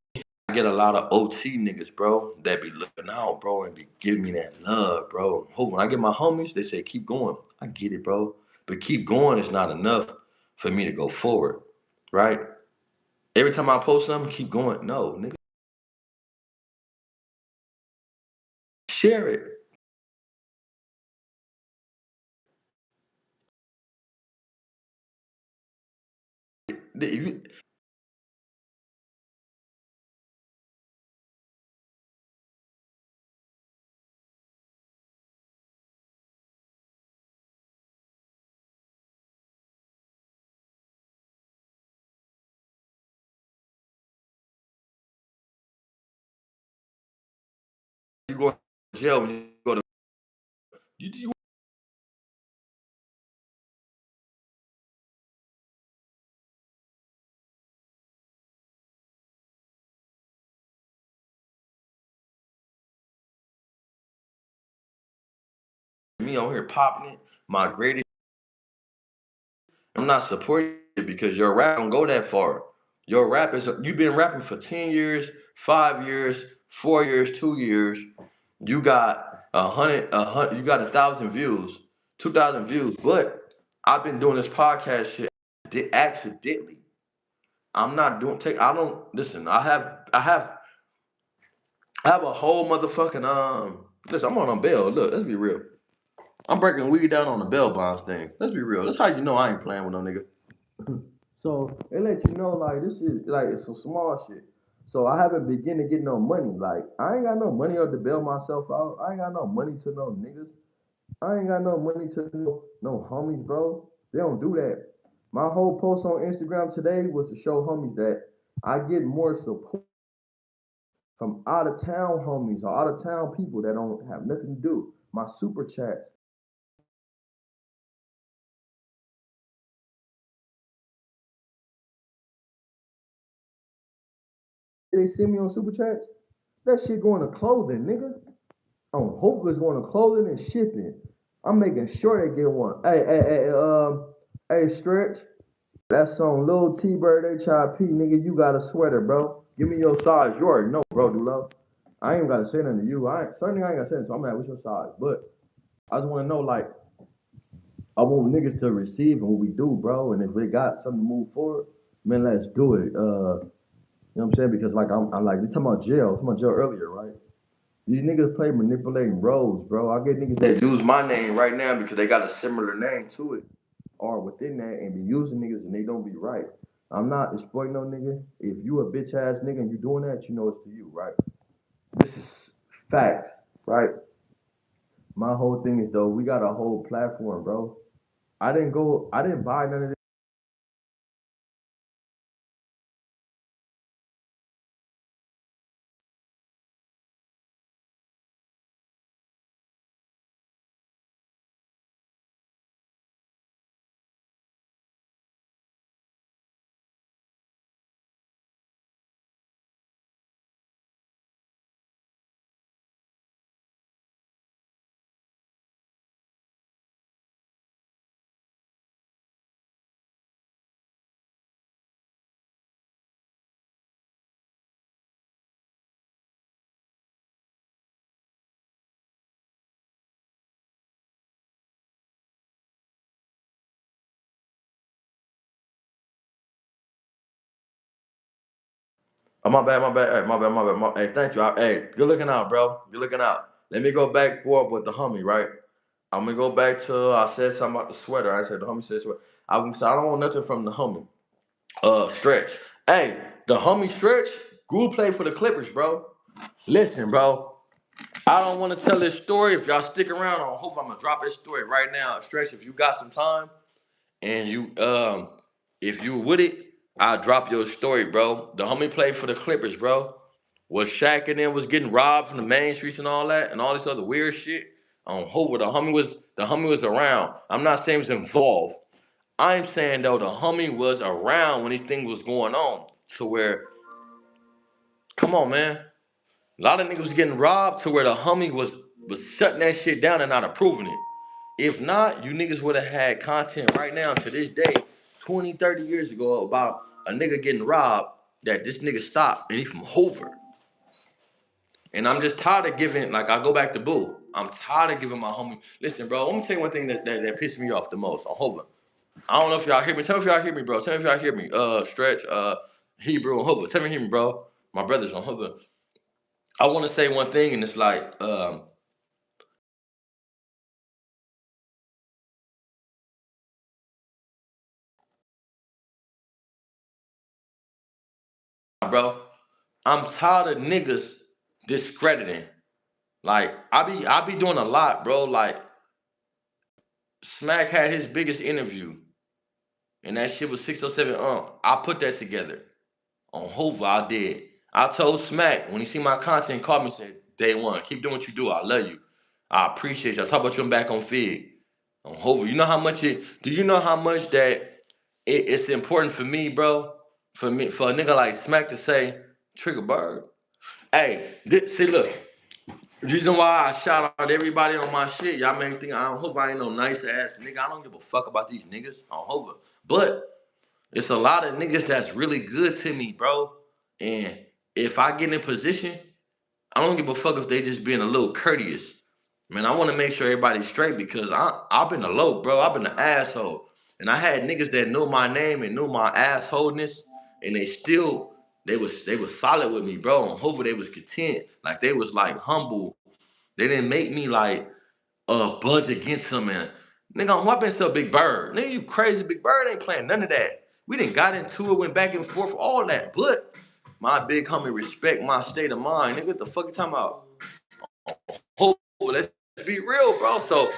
Speaker 1: I get a lot of OT niggas, bro, that be looking out, bro, and be giving me that love, bro. When I get my homies, they say keep going. I get it, bro, but keep going is not enough for me to go forward, right? Every time I post something, keep going. No, nigga, share it. You go to jail when you go to you me on here popping it. My greatest. I'm not supporting it because your rap don't go that far. Your rap is you've been rapping for 10 years, 5 years, 4 years, 2 years. You got you got 1,000 views, 2,000 views. But I've been doing this podcast shit accidentally. I'm not doing take. I don't listen. I have a whole motherfucking Listen, I'm on a bail. Look, let's be real. I'm breaking weed down on the bail bonds thing. Let's be real. That's how you know I ain't playing with no nigga. So it lets you know like this is like it's some small shit. So I haven't begun to get no money. Like I ain't got no money to bail myself out. I ain't got no money to no niggas. I ain't got no money to no homies, bro. They don't do that. My whole post on Instagram today was to show homies that I get more support from out of town homies or out of town people that don't have nothing to do. My super chats. They send me on super chats. That shit going to clothing, nigga. On Hope is going to clothing and shipping. I'm making sure they get one. Hey, Stretch. That's on Lil T-Bird HIP, nigga. You got a sweater, bro. Give me your size. You already know, bro, Dulo. I ain't gotta say nothing to you. Certainly I ain't gotta say nothing, so I'm at what's your size. But I just wanna know, like, I want niggas to receive what we do, bro. And if we got something to move forward, man, let's do it. You know what I'm saying? Because like I'm like we talking about jail earlier, right? These niggas play manipulating roles, bro. I get niggas that use my name right now because they got a similar name to it, or within that, and be using niggas and they don't be right. I'm not exploiting no nigga. If you a bitch ass nigga and you doing that, you know it's to you, right? This is facts, right? My whole thing is though, we got a whole platform, bro. I didn't buy none of this. Oh, my bad, my bad. Hey, my bad, my bad. Hey, thank you. Hey, good looking out, bro. Good looking out. Let me go back forward with the homie, right? I'm gonna go back to I said something about the sweater. I said the homie said sweater. I was say I don't want nothing from the homie. Stretch. Hey, the homie Stretch, Guru played for the Clippers, bro. Listen, bro. I don't want to tell this story. If y'all stick around, I hope I'm gonna drop this story right now. Stretch, if you got some time and you if you with it, I'll drop your story, bro. The homie played for the Clippers, bro. Was Shaq and then was getting robbed from the main streets and all that and all this other weird shit. On Hoover, the homie was around. I'm not saying he was involved. I'm saying though the homie was around when these things was going on. To where, come on, man. A lot of niggas was getting robbed to where the homie was shutting that shit down and not approving it. If not, you niggas would have had content right now to this day, 20, 30 years ago, about a nigga getting robbed that this nigga stopped and he from Hoover. And I'm just tired of giving, like I go back to Boo. I'm tired of giving my homie. Listen, bro, let me tell you one thing that pissed me off the most on Hoover. I don't know if y'all hear me. Tell me if y'all hear me, bro. Tell me if y'all hear me. Stretch, Hebrew, and Hoover. Tell me if you hear me, bro. My brothers on Hoover. I want to say one thing, and it's like, bro, I'm tired of niggas discrediting. Like, I be doing a lot, bro. Like, Smack had his biggest interview, and that shit was 607. I put that together. On Hoover, I did. I told Smack when he see my content, called me and said, Day one, keep doing what you do. I love you. I appreciate you. I talk about you back on Fig. On Hoover. You know how much do you know how much that it's important for me, bro? For me, for a nigga like Smack to say, Triggerbird. Hey, see, look. The reason why I shout out everybody on my shit, y'all may think I don't hope I ain't no nice ass nigga. I don't give a fuck about these niggas on Hoover. But it's a lot of niggas that's really good to me, bro. And if I get in position, I don't give a fuck if they just being a little courteous. Man, I want to make sure everybody's straight because I've been a low, bro. I've been an asshole. And I had niggas that knew my name and knew my assholeness, and they was solid with me, bro. On Hoover, they was content. Like they was like humble. They didn't make me like budge against him and nigga, who I been still Big Bird. Nigga, you crazy. Big Bird ain't playing none of that. We didn't got into it, went back and forth, all that. But my big homie respect my state of mind. Nigga, what the fuck you talking about? Oh, let's be real, bro. So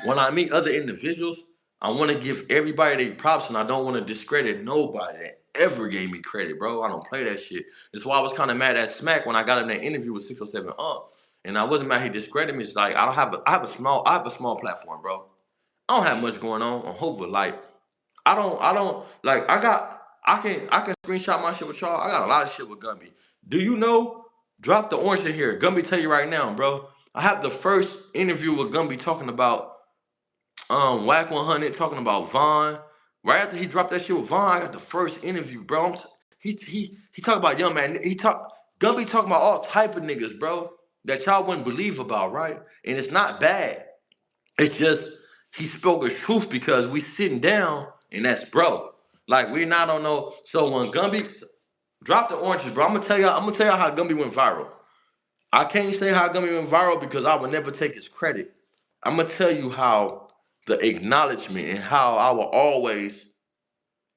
Speaker 1: when I meet other individuals, I want to give everybody their props and I don't want to discredit nobody that ever gave me credit, bro. I don't play that shit. That's why I was kind of mad at Smack when I got in that interview with 607 and I wasn't mad he discredited me. It's like I have a small platform, bro. I don't have much going on Hoover. Like I don't like I can screenshot my shit with y'all. I got a lot of shit with Gumby. Do you know? Drop the orange in here. Gumby tell you right now, bro. I have the first interview with Gumby talking about Whack 100, talking about Vaughn. Right after he dropped that shit with Vaughn, I got the first interview, bro. He talk about young man. Gumby talking about all type of niggas, bro, that y'all wouldn't believe about, right? And it's not bad. It's just he spoke his truth because we sitting down and that's bro. Like we not on no. So when Gumby drop the oranges, bro, I'm gonna tell y'all how Gumby went viral. I can't say how Gumby went viral because I would never take his credit. I'm gonna tell you how the acknowledgement and how I will always.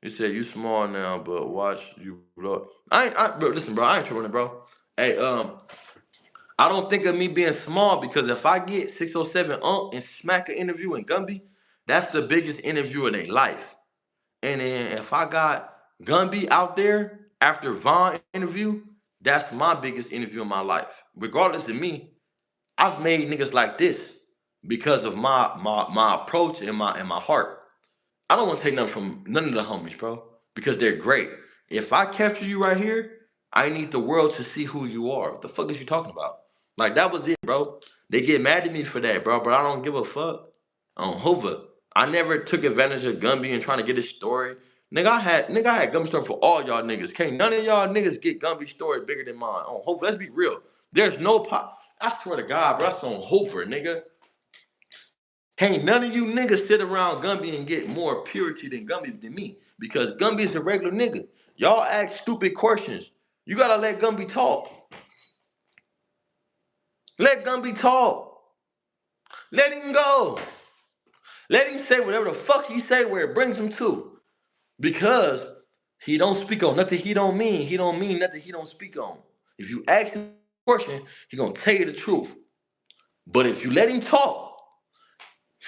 Speaker 1: He said you small now, but watch you blow. Bro, listen, bro, I ain't trolling, bro. Hey, I don't think of me being small because if I get 607 and smack an interview in Gumby, that's the biggest interview in their life. And then if I got Gumby out there after Vaughn interview, that's my biggest interview in my life. Regardless of me, I've made niggas like this because of my approach and my heart. I don't want to take nothing from none of the homies, bro, because they're great. If I capture you right here, I need the world to see who you are. What the fuck is you talking about? Like that was it, bro. They get mad at me for that, bro. But I don't give a fuck. On Hoover, I never took advantage of Gumby and trying to get his story. Nigga, I had Gumby story for all y'all niggas. Can't none of y'all niggas get Gumby story bigger than mine. On Hoover, let's be real. There's no pop. I swear to God, bro, that's on Hoover, nigga. Can't none of you niggas sit around Gumby and get more purity than Gumby than me. Because Gumby is a regular nigga. Y'all ask stupid questions. You gotta let Gumby talk. Let Gumby talk. Let him go. Let him say whatever the fuck he say where it brings him to. Because he don't speak on nothing he don't mean. He don't mean nothing he don't speak on. If you ask him a question, he gonna tell you the truth. But if you let him talk,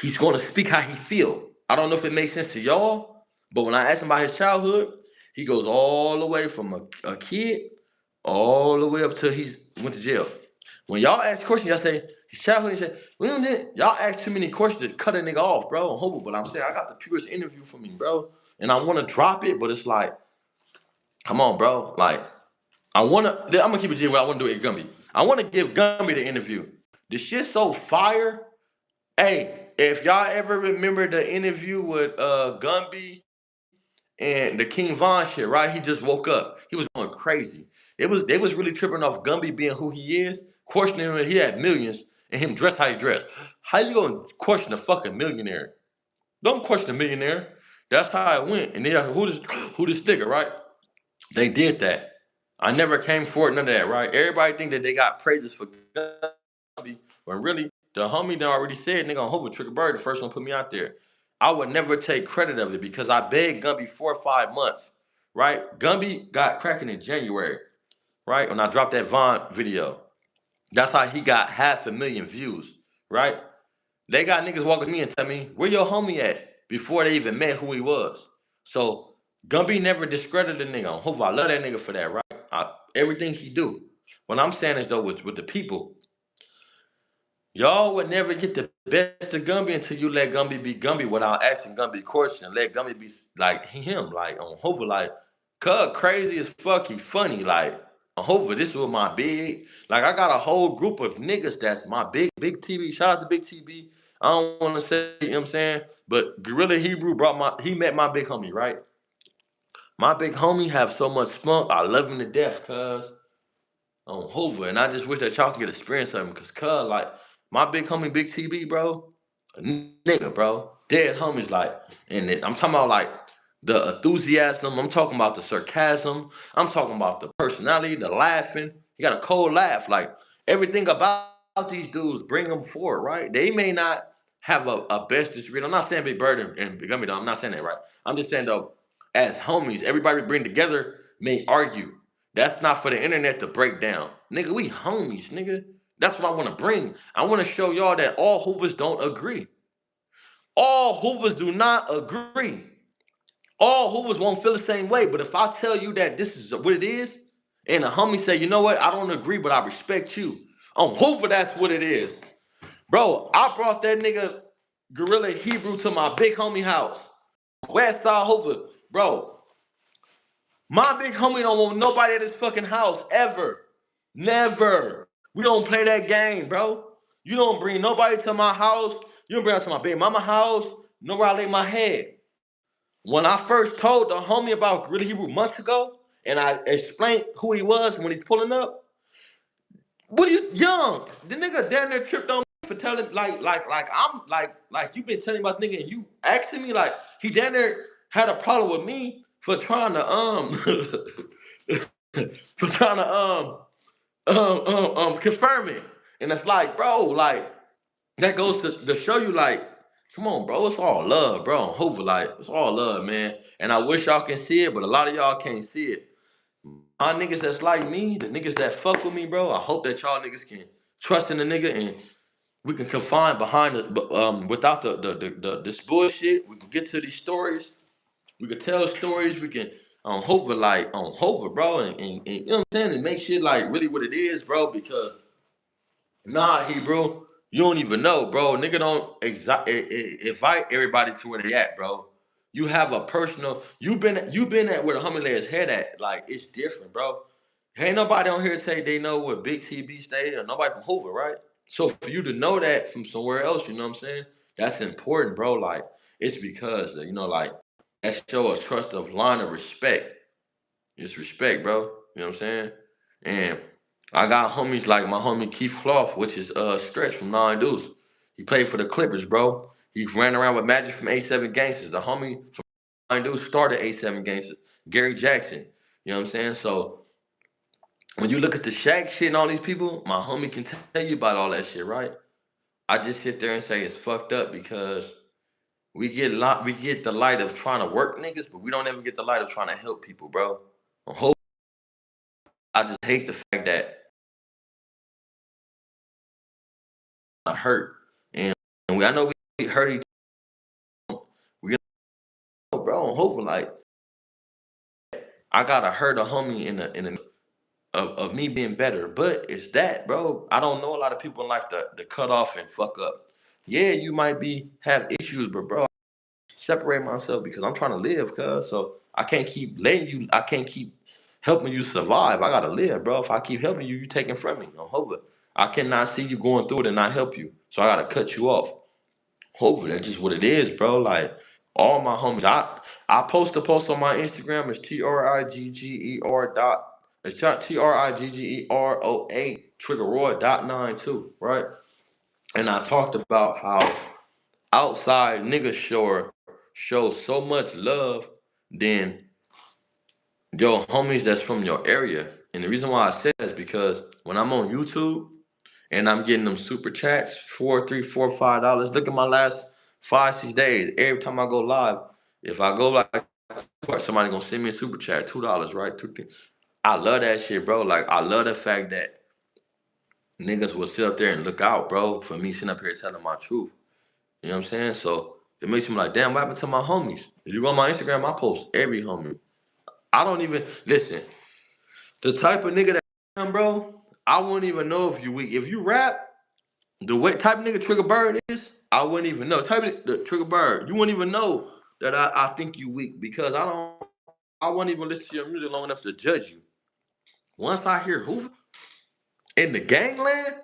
Speaker 1: he's gonna speak how he feel. I don't know if it makes sense to y'all, but when I ask him about his childhood, he goes all the way from a kid all the way up till he went to jail. When y'all ask questions, y'all say his childhood. You say y'all ask too many questions to cut a nigga off, bro. I'm hopeful, but I'm saying I got the purest interview for me, bro, and I want to drop it, but it's like, come on, bro. Like, I'm gonna keep it G. What I want to do with Gumby. I want to give Gumby the interview. The shit's so fire. Hey, if y'all ever remember the interview with Gumby and the King Von shit, right? He just woke up. He was going crazy. They was really tripping off Gumby being who he is, questioning him. He had millions and him dress how he dressed. How you gonna question a fucking millionaire? Don't question a millionaire. That's how it went. And they like, who this nigga, right? They did that. I never came for it, none of that, right? Everybody think that they got praises for Gumby, when really the homie that already said, nigga, on Hope Triggerbird, the first one put me out there. I would never take credit of it because I begged Gumby 4 or 5 months, right? Gumby got cracking in January, right? When I dropped that Vaughn video. That's how he got 500,000 views, right? They got niggas walking to me and tell me, where your homie at? Before they even met who he was. So Gumby never discredited the nigga. I hope I love that nigga for that, right? Everything he do. What I'm saying is though, with the people, y'all would never get the best of Gumby until you let Gumby be Gumby without asking Gumby questions. Let Gumby be like him, like on Hova, like, cuz crazy as fuck, he funny, like on Hova, this was my big, like I got a whole group of niggas that's my big TB. Shout out to Big TB. I don't want to say, you know what I'm saying? But Gorilla Hebrew he met my big homie, right? My big homie have so much spunk. I love him to death, cuz on Hoover. And I just wish that y'all can get experience something. Cause like my big homie Big TB, bro, a nigga, bro. Dead homies like, and I'm talking about like the enthusiasm, I'm talking about the sarcasm, I'm talking about the personality, the laughing. He got a cold laugh. Like everything about these dudes bring them forward, right? They may not have a bestest read. I'm not saying Big Bird and Big Gummy, I'm not saying that, right? I'm just saying though, as homies, everybody we bring together may argue. That's not for the internet to break down. Nigga, we homies, nigga. That's what I want to bring. I want to show y'all that all Hoovers don't agree. All Hoovers do not agree. All Hoovers won't feel the same way. But if I tell you that this is what it is, and a homie say, you know what, I don't agree, but I respect you. On Hoover, that's what it is. Bro, I brought that nigga Gorilla Hebrew to my big homie house. West Side Hoover. Bro, my big homie don't want nobody at his fucking house ever. Never. We don't play that game, bro. You don't bring nobody to my house. You don't bring her to my big mama house. Nowhere I lay my head. When I first told the homie about Gorilla Hebrew months ago, and I explained who he was when he's pulling up, what are you young? The nigga down there tripped on me for telling like I'm like you been telling about nigga and you asking me like he down there had a problem with me for trying to for trying to confirm it. And it's like, bro, like that goes to show you like, come on, bro, it's all love, bro. On Hoover, like it's all love, man. And I wish y'all can see it, but a lot of y'all can't see it. My niggas that's like me, the niggas that fuck with me, bro, I hope that y'all niggas can trust in the nigga and we can confine behind the without the this bullshit. We can get to these stories. We can tell stories. We can on Hover, bro, and you know what I'm saying, and make shit like really what it is, bro. Because nah, Hebrew, you don't even know, bro. Nigga don't invite everybody to where they at, bro. You have a personal. You been at where the homie lay his head at. Like it's different, bro. Ain't nobody on here say they know where Big TB stayed, or nobody from Hoover, right? So for you to know that from somewhere else, you know what I'm saying? That's important, bro. Like it's because you know, like that show a trust of line of respect. It's respect, bro. You know what I'm saying? And I got homies like my homie Keith Clough, which is Stretch from Nine Deuce. He played for the Clippers, bro. He ran around with Magic from A7 Gangsters. The homie from Nine Deuce started A7 Gangsters. Gary Jackson. You know what I'm saying? So when you look at the Shaq shit and all these people, my homie can tell you about all that shit, right? I just sit there and say it's fucked up because we get the light of trying to work niggas, but we don't ever get the light of trying to help people, bro. I just hate the fact that I hurt and I know we hurt each other. We know, bro. I'm hoping like I gotta hurt a homie in a of me being better, but it's that, bro. I don't know a lot of people in life to cut off and fuck up. Yeah, you might be have issues, but bro, separate myself because I'm trying to live, cuz. So I can't keep letting you, I can't keep helping you survive. I gotta live, bro. If I keep helping you, you taking from me. I'm hoping. I cannot see you going through it and not help you. So I gotta cut you off. Hopefully that's just what it is, bro. Like all my homies, I post a post on my Instagram. It's TRIGGER dot. It's TRIGGEROA Triggerbird.92, right? And I talked about how outside niggas show so much love than your homies that's from your area. And the reason why I said that is because when I'm on YouTube and I'm getting them super chats, $4, $3, $4, $5. Look at my last 5, 6 days. Every time I go live, if I go like somebody gonna send me a super chat, $2, right? I love that shit, bro. Like I love the fact that niggas will sit up there and look out, bro, for me sitting up here telling my truth. You know what I'm saying? So it makes me like, damn, what happened to my homies? If you go on my Instagram, I post every homie. I don't even listen. The type of nigga that I am, bro, I wouldn't even know if you weak. If you rap, the way type of nigga Triggerbird is, I wouldn't even know. Type of the Triggerbird, you wouldn't even know that I think you weak because I wouldn't even listen to your music long enough to judge you. Once I hear Hoover in the gangland,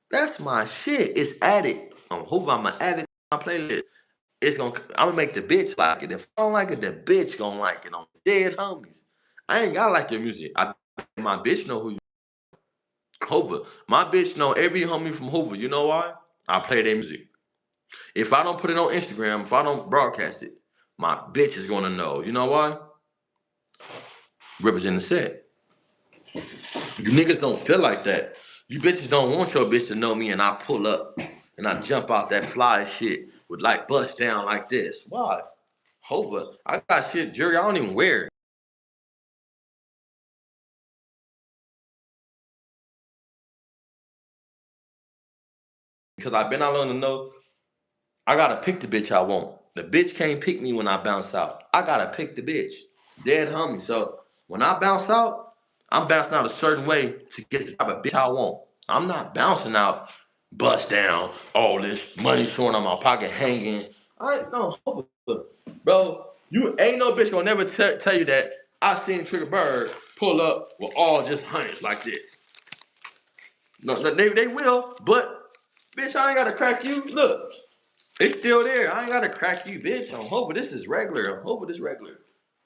Speaker 1: that's my shit. It's added. On Hoover, I'm gonna add it to my playlist. I'm gonna make the bitch like it. If I don't like it, the bitch gonna like it on dead homies. I ain't gotta like your music. My bitch know who you Hoover. My bitch know every homie from Hoover. You know why? I play their music. If I don't put it on Instagram, if I don't broadcast it, my bitch is gonna know. You know why? Represent the set. You niggas don't feel like that. You bitches don't want your bitch to know me and I pull up and I jump out that fly shit with like bust down like this. Why? Hova. I got shit, Jerry, I don't even wear it. Because I've been out on the know, I gotta pick the bitch I want. The bitch can't pick me when I bounce out. I gotta pick the bitch. Dead homie. So when I bounce out, I'm bouncing out a certain way to get the type of bitch I want. I'm not bouncing out, bust down, all this money showing on my pocket hanging. I ain't no, bro. You ain't no bitch gonna never tell you that I seen Triggerbird pull up with all just hundreds like this. No, they will, but bitch, I ain't gotta crack you. Look, it's still there. I ain't gotta crack you, bitch. I'm hoping this is regular. I'm hoping this regular.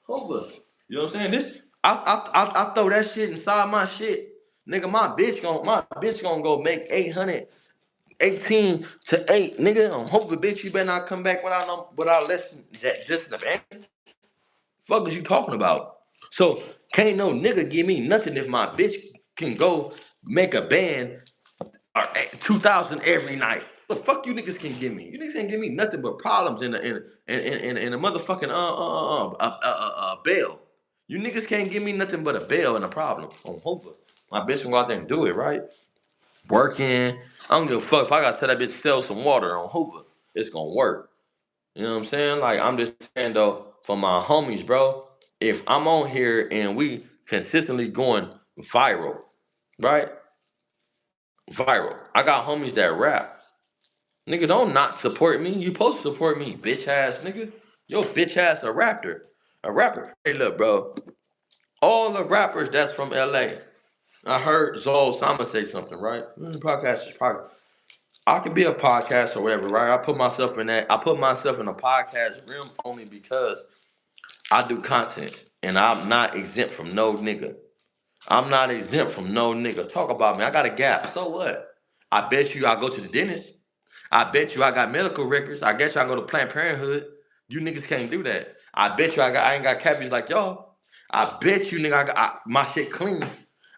Speaker 1: Hoping. You know what I'm saying? This I throw that shit inside my shit. Nigga, my bitch gonna go make 800, 18 to 8. Nigga, I'm hoping bitch you better not come back without less than that just the bank. Fuck is you talking about? So can't no nigga give me nothing if my bitch can go make a band or 2,000 every night. The fuck you niggas can give me? You niggas can't give me nothing but problems in a motherfucking bail. You niggas can't give me nothing but a bail and a problem. I'm hoping my bitch can go out there and do it right. Working. I don't give a fuck if I gotta tell that bitch sell some water on Hoover. It's gonna work. You know what I'm saying? Like I'm just saying though, for my homies, bro. If I'm on here and we consistently going viral, right? Viral. I got homies that rap. Nigga, don't not support me. You supposed to support me, bitch ass nigga. Yo, bitch ass a rapper. A rapper. Hey, look, bro. All the rappers that's from LA. I heard Zoe Sama say something, right? Podcast is probably. I could be a podcast or whatever, right? I put myself in that. I put myself in a podcast realm only because I do content and I'm not exempt from no nigga. I'm not exempt from no nigga. Talk about me. I got a gap. So what? I bet you I go to the dentist. I bet you I got medical records. I guess I go to Planned Parenthood. You niggas can't do that. I bet you I ain't got cavities like y'all. I bet you nigga my shit clean.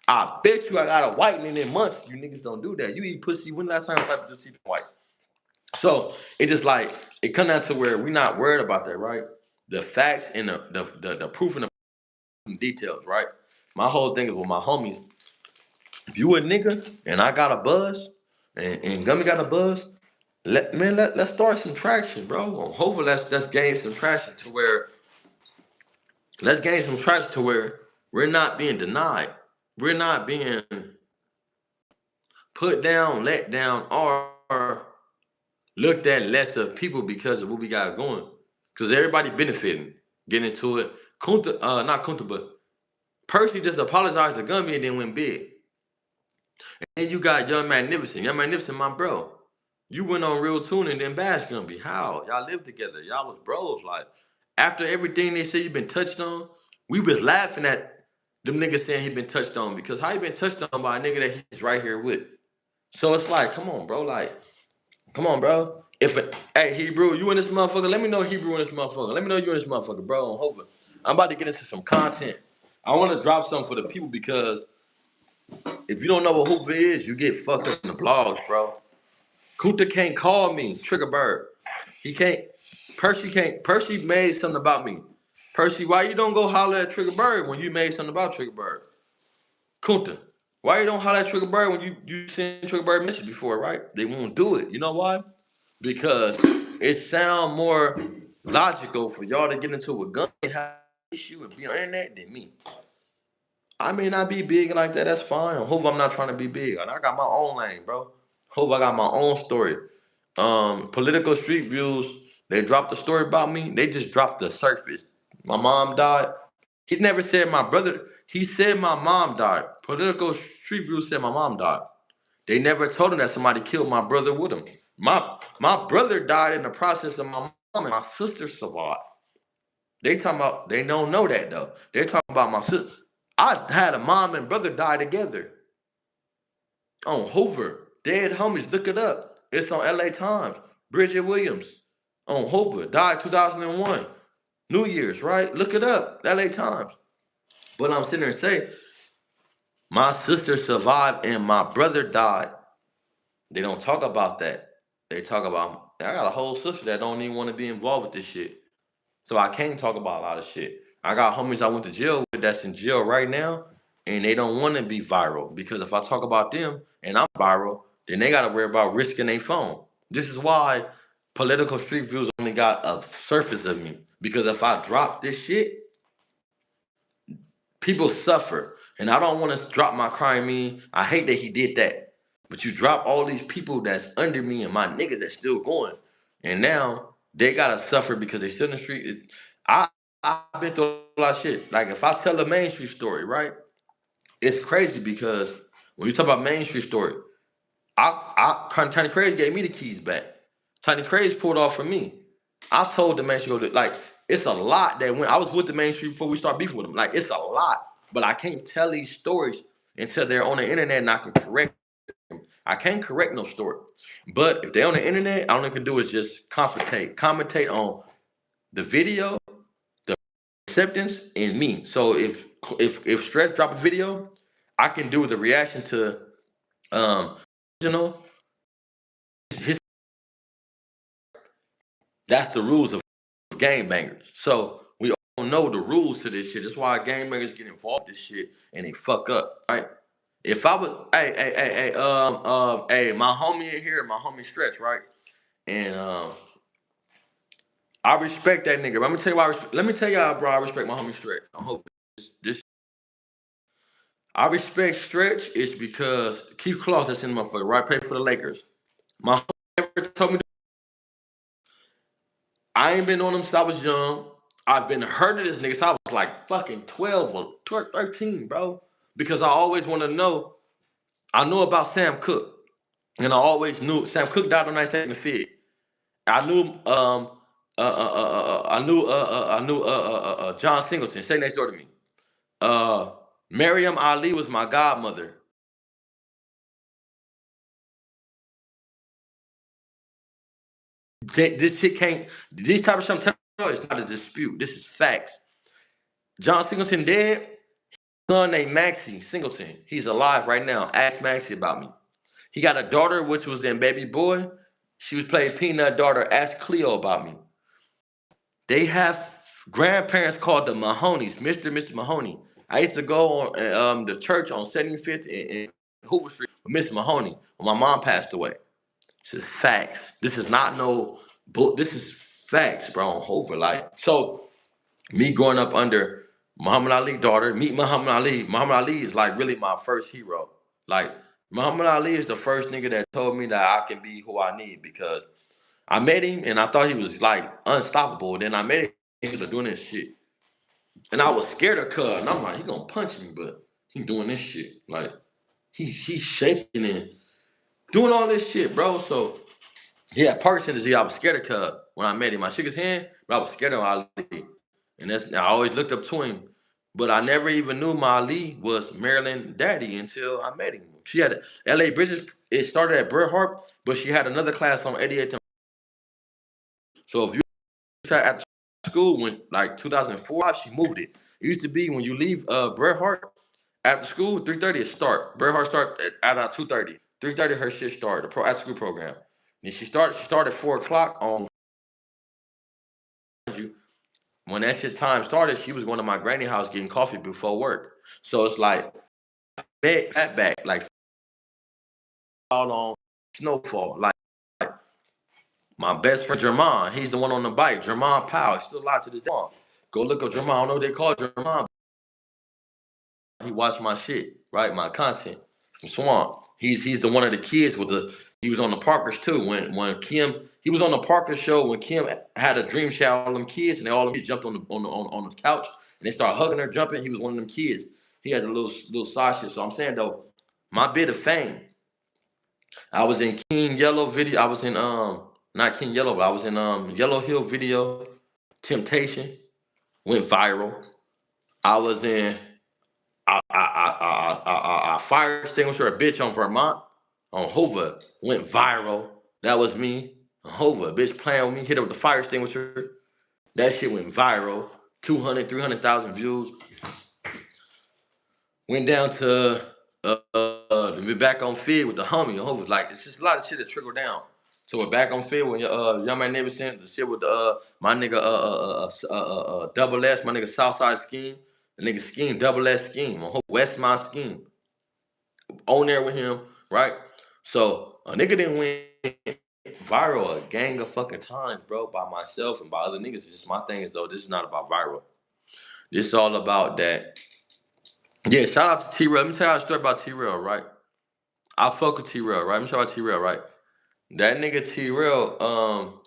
Speaker 1: I bet you I got a whitening in months. You niggas don't do that. You eat pussy. When last time you type your teeth white? So it just like it come down to where we not worried about that, right? The facts and the proof and the details, right? My whole thing is with my homies. If you a nigga and I got a buzz and Gummy got a buzz, let's start some traction, bro. Hopefully let's gain some traction to where we're not being denied. We're not being put down, let down, or looked at less of people because of what we got going. Because everybody benefiting, getting into it. Kunta, not Kunta, but Percy just apologized to Gumby and then went big. And you got Young Magnificent. Young Magnificent, my bro. You went on Real Tune and then bash Gumby. How? Y'all lived together. Y'all was bros. Like, after everything they say you been touched on, we was laughing at them niggas saying he been touched on because how you been touched on by a nigga that he's right here with? So it's like, come on, bro. Like, come on, bro. Hey, Hebrew, you in this motherfucker? Let me know Hebrew in this motherfucker. Let me know you in this motherfucker, bro. On Hova. I'm about to get into some content. I want to drop something for the people because if you don't know what Hoover is, you get fucked up in the blogs, bro. Kunta can't call me Triggerbird. He can't. Percy can't. Percy made something about me. Percy, why you don't go holler at Triggerbird when you made something about Triggerbird? Kunta, why you don't holler at Triggerbird when you sent Triggerbird message before, right? They won't do it. You know why? Because it sounds more logical for y'all to get into a gun and have an issue and be on the internet than me. I may not be big like that. That's fine. Hope I'm not trying to be big. I got my own lane, bro. Hope I got my own story. Political Street Views, they dropped the story about me. They just dropped the surface. My mom died. He never said my brother. He said my mom died. Political Street Views said my mom died. They never told him that somebody killed my brother with him. My brother died in the process of my mom and my sister survived. They talking about they don't know that though. They're talking about my sister. I had a mom and brother die together on Hoover. Dead homies, look it up. It's on LA Times. Bridget Williams on Hoover, died 2001. New Year's, right? Look it up. LA Times. But I'm sitting there and say, my sister survived and my brother died. They don't talk about that. They talk about, I got a whole sister that don't even want to be involved with this shit. So I can't talk about a lot of shit. I got homies I went to jail with that's in jail right now, and they don't want to be viral because if I talk about them and I'm viral, then they got to worry about risking their phone. This is why Political Street Views only got a surface of me because if I drop this shit, people suffer, and I don't want to drop my crime. I hate that he did that, but you drop all these people that's under me and my niggas that's still going, and now they gotta suffer because they sit in the street. I I've been through a lot of shit. Like if I tell a Main Street story, right? It's crazy because when you talk about Main Street story, Tiny Craze gave me the keys back. Tiny Craze pulled off for me. I told the Main Street like it's a lot that went. I was with the Main Street before we start beefing with them. Like it's a lot, but I can't tell these stories until they're on the internet and I can correct them. I can't correct no story. But if they're on the internet, all I can do is just commentate on the video, the acceptance, and me. So if Stretch drop a video, I can do the reaction to original. His That's the rules of game bangers. So we all know the rules to this shit. That's why game bangers get involved in this shit and they fuck up, right? If I was, my homie in here, my homie Stretch, right? And I respect that nigga. Let me tell you why. Let me tell y'all, bro. I respect my homie Stretch. I hope this. I respect Stretch is because Keith Claus that's in the motherfucker, right? Play for the Lakers. My homie never told me. I ain't been on him since I was young. I've been heard of this nigga since I was like fucking 12 or 13, bro. Because I always want to know. I knew about Sam Cooke, and I always knew Sam Cooke died on 92nd Fed. I knew John Singleton, stay next door to me. Miriam Ali was my godmother. This shit can't. These type of shit. It's not a dispute. This is facts. John Singleton dead. Son named Maxie Singleton. He's alive right now. Ask Maxie about me. He got a daughter, which was in Baby Boy. She was playing Peanut daughter. Ask Cleo about me. They have grandparents called the Mahonies, Mr. and Mr. Mahoney. I used to go on the church on 75th in Hoover Street with Mr. Mahoney when my mom passed away. This is facts. This is not no book. This is facts, bro. On Hoover, like so. Me growing up under Muhammad Ali daughter, meet Muhammad Ali. Muhammad Ali is like really my first hero. Like Muhammad Ali is the first nigga that told me that I can be who I need because I met him and I thought he was like unstoppable. Then I met him, he was doing this shit. And I was scared of Cuz. And I'm like, he gonna punch me, but he doing this shit. Like he's shaking and doing all this shit, bro. So yeah, person is I was scared of Cuz when I met him. I shook his hand, but I was scared of Ali. And I always looked up to him. But I never even knew my Ali was Maryland daddy until I met him. She had LA Bridges, it started at Bret Hart, but she had another class on 88th. So if you at school when like 2004, she moved it. It used to be when you leave Bret Hart after school, 3:30 it start. Bret Hart start at 2:30. 3:30 her shit started, the pro after school program. And she started at 4 o'clock on you. When that shit time started, she was going to my granny house getting coffee before work. So it's like back, like all on snowfall. Like my best friend Jermon, he's the one on the bike. Jermon Powell, he's still alive to this day. Go look up Jermon. I don't know what they call Jermon. He watched my shit, right? My content from Swamp. He's the one of the kids with the. He was on the Parkers too. When Kim, he was on the Parker show when Kim had a dream shower. All them kids and they all them kids jumped on the couch and they started hugging her, jumping. He was one of them kids. He had a little side shit. So I'm saying though, my bit of fame. I was in King Yellow video. I was in not King Yellow, but I was in Yellow Hill video. Temptation went viral. I was in a fire extinguisher, a bitch on Vermont, on Hoover, went viral. That was me. Hoover, a bitch playing with me, hit her with the fire extinguisher. That shit went viral. 200, 300,000 views. Went down to be back on field with the homie. Hoover, like, it's just a lot of shit that trickled down. So we're back on field when Young Man Never sent the shit with my nigga Double S, my nigga Southside Scheme. The nigga Scheme, Double S Scheme, West My Scheme. On there with him, right? So a nigga didn't win viral a gang of fucking times, bro, by myself and by other niggas. It's just my thing is though, this is not about viral. This is all about that. Yeah, shout out to T-Rail. Let me tell you a story about T-Rail, right? I fuck with T-Rail, right? Let me tell you about T-Rail, right? That nigga T-Rail,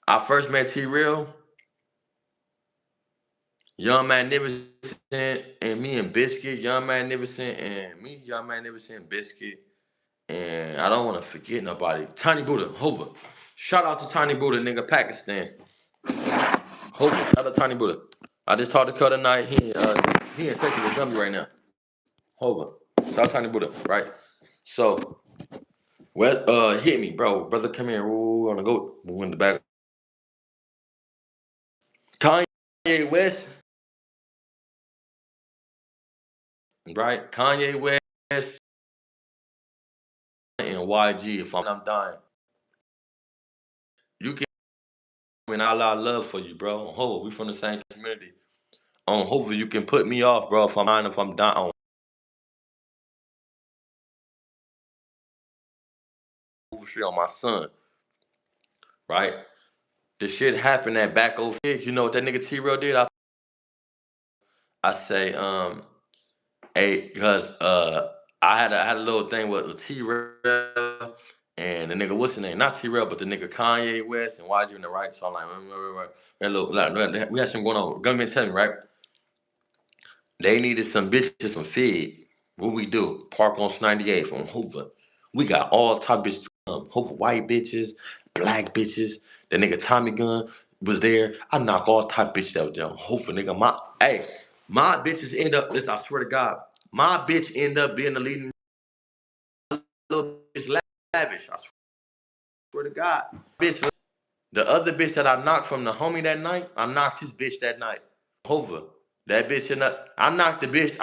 Speaker 1: I first met T-Rail, Young Magnificent, and me and Biscuit, Young Magnificent, and me, Young Magnificent, Biscuit. And I don't want to forget nobody. Tiny Buddha, Hoover. Shout out to Tiny Buddha, nigga, Pakistan. Hoover, shout out to Tiny Buddha. I just talked to Cut tonight. He in Texas with Gumby right now. Hoover. Shout out to Tiny Buddha, right? So, hit me, bro. Brother, come here. We're gonna go win the back. Kanye West, right? Kanye West and YG. If I'm dying, you can. I mean, I got love for you, bro. On Hoover, we from the same community. On Hoover, you can put me off, bro. If I'm dying on Hoover Street on my son, right? The shit happened at Back O Fig. You know what that nigga T-Rail did? I say, hey, because I had a little thing with T-Rail and the nigga, what's his name? Not T-Rail, but the nigga Kanye West and YG in the right. So I'm like, we had something going on. Government tell me, right? They needed some bitches, some fig. What we do? Park on 98th on Hoover. We got all type of bitches. Hoover white bitches, black bitches. The nigga Tommy Gun was there. I knock all type of bitches that was there on Hoover, nigga. My bitches end up, listen, I swear to God, my bitch end up being the leading little bitch lavish. I swear to God. Bitch, the other bitch that I knocked from the homie that night, I knocked his bitch that night. Hoover. That bitch I knocked the bitch.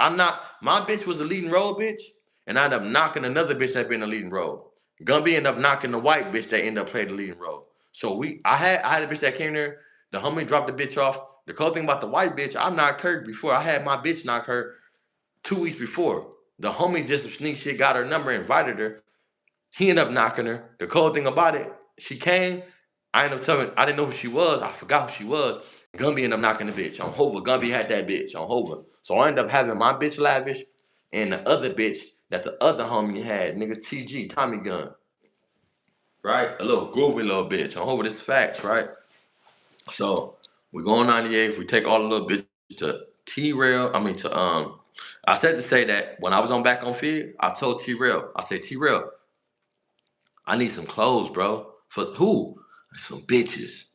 Speaker 1: My bitch was a leading role bitch, and I ended up knocking another bitch that been a leading role. Gumby ended up knocking the white bitch that ended up playing the leading role. So I had a bitch that came there. The homie dropped the bitch off. The cool thing about the white bitch, I knocked her before. I had my bitch knock her 2 weeks before. The homie did some sneak shit, got her number, invited her. He ended up knocking her. The cool thing about it, she came. I ended up telling I didn't know who she was. I forgot who she was. Gumby ended up knocking the bitch. On Hova, Gumby had that bitch on Hova. So I ended up having my bitch Lavish and the other bitch that the other homie had, nigga TG, Tommy Gun. Right? A little groovy little bitch. On Hova, this facts, right? So we go on 98th, we take all the little bitches to T-Rail. I said to say that when I was on back on Fig, I told T-Rail, I said, T-Rail, I need some clothes, bro. For who? Some bitches.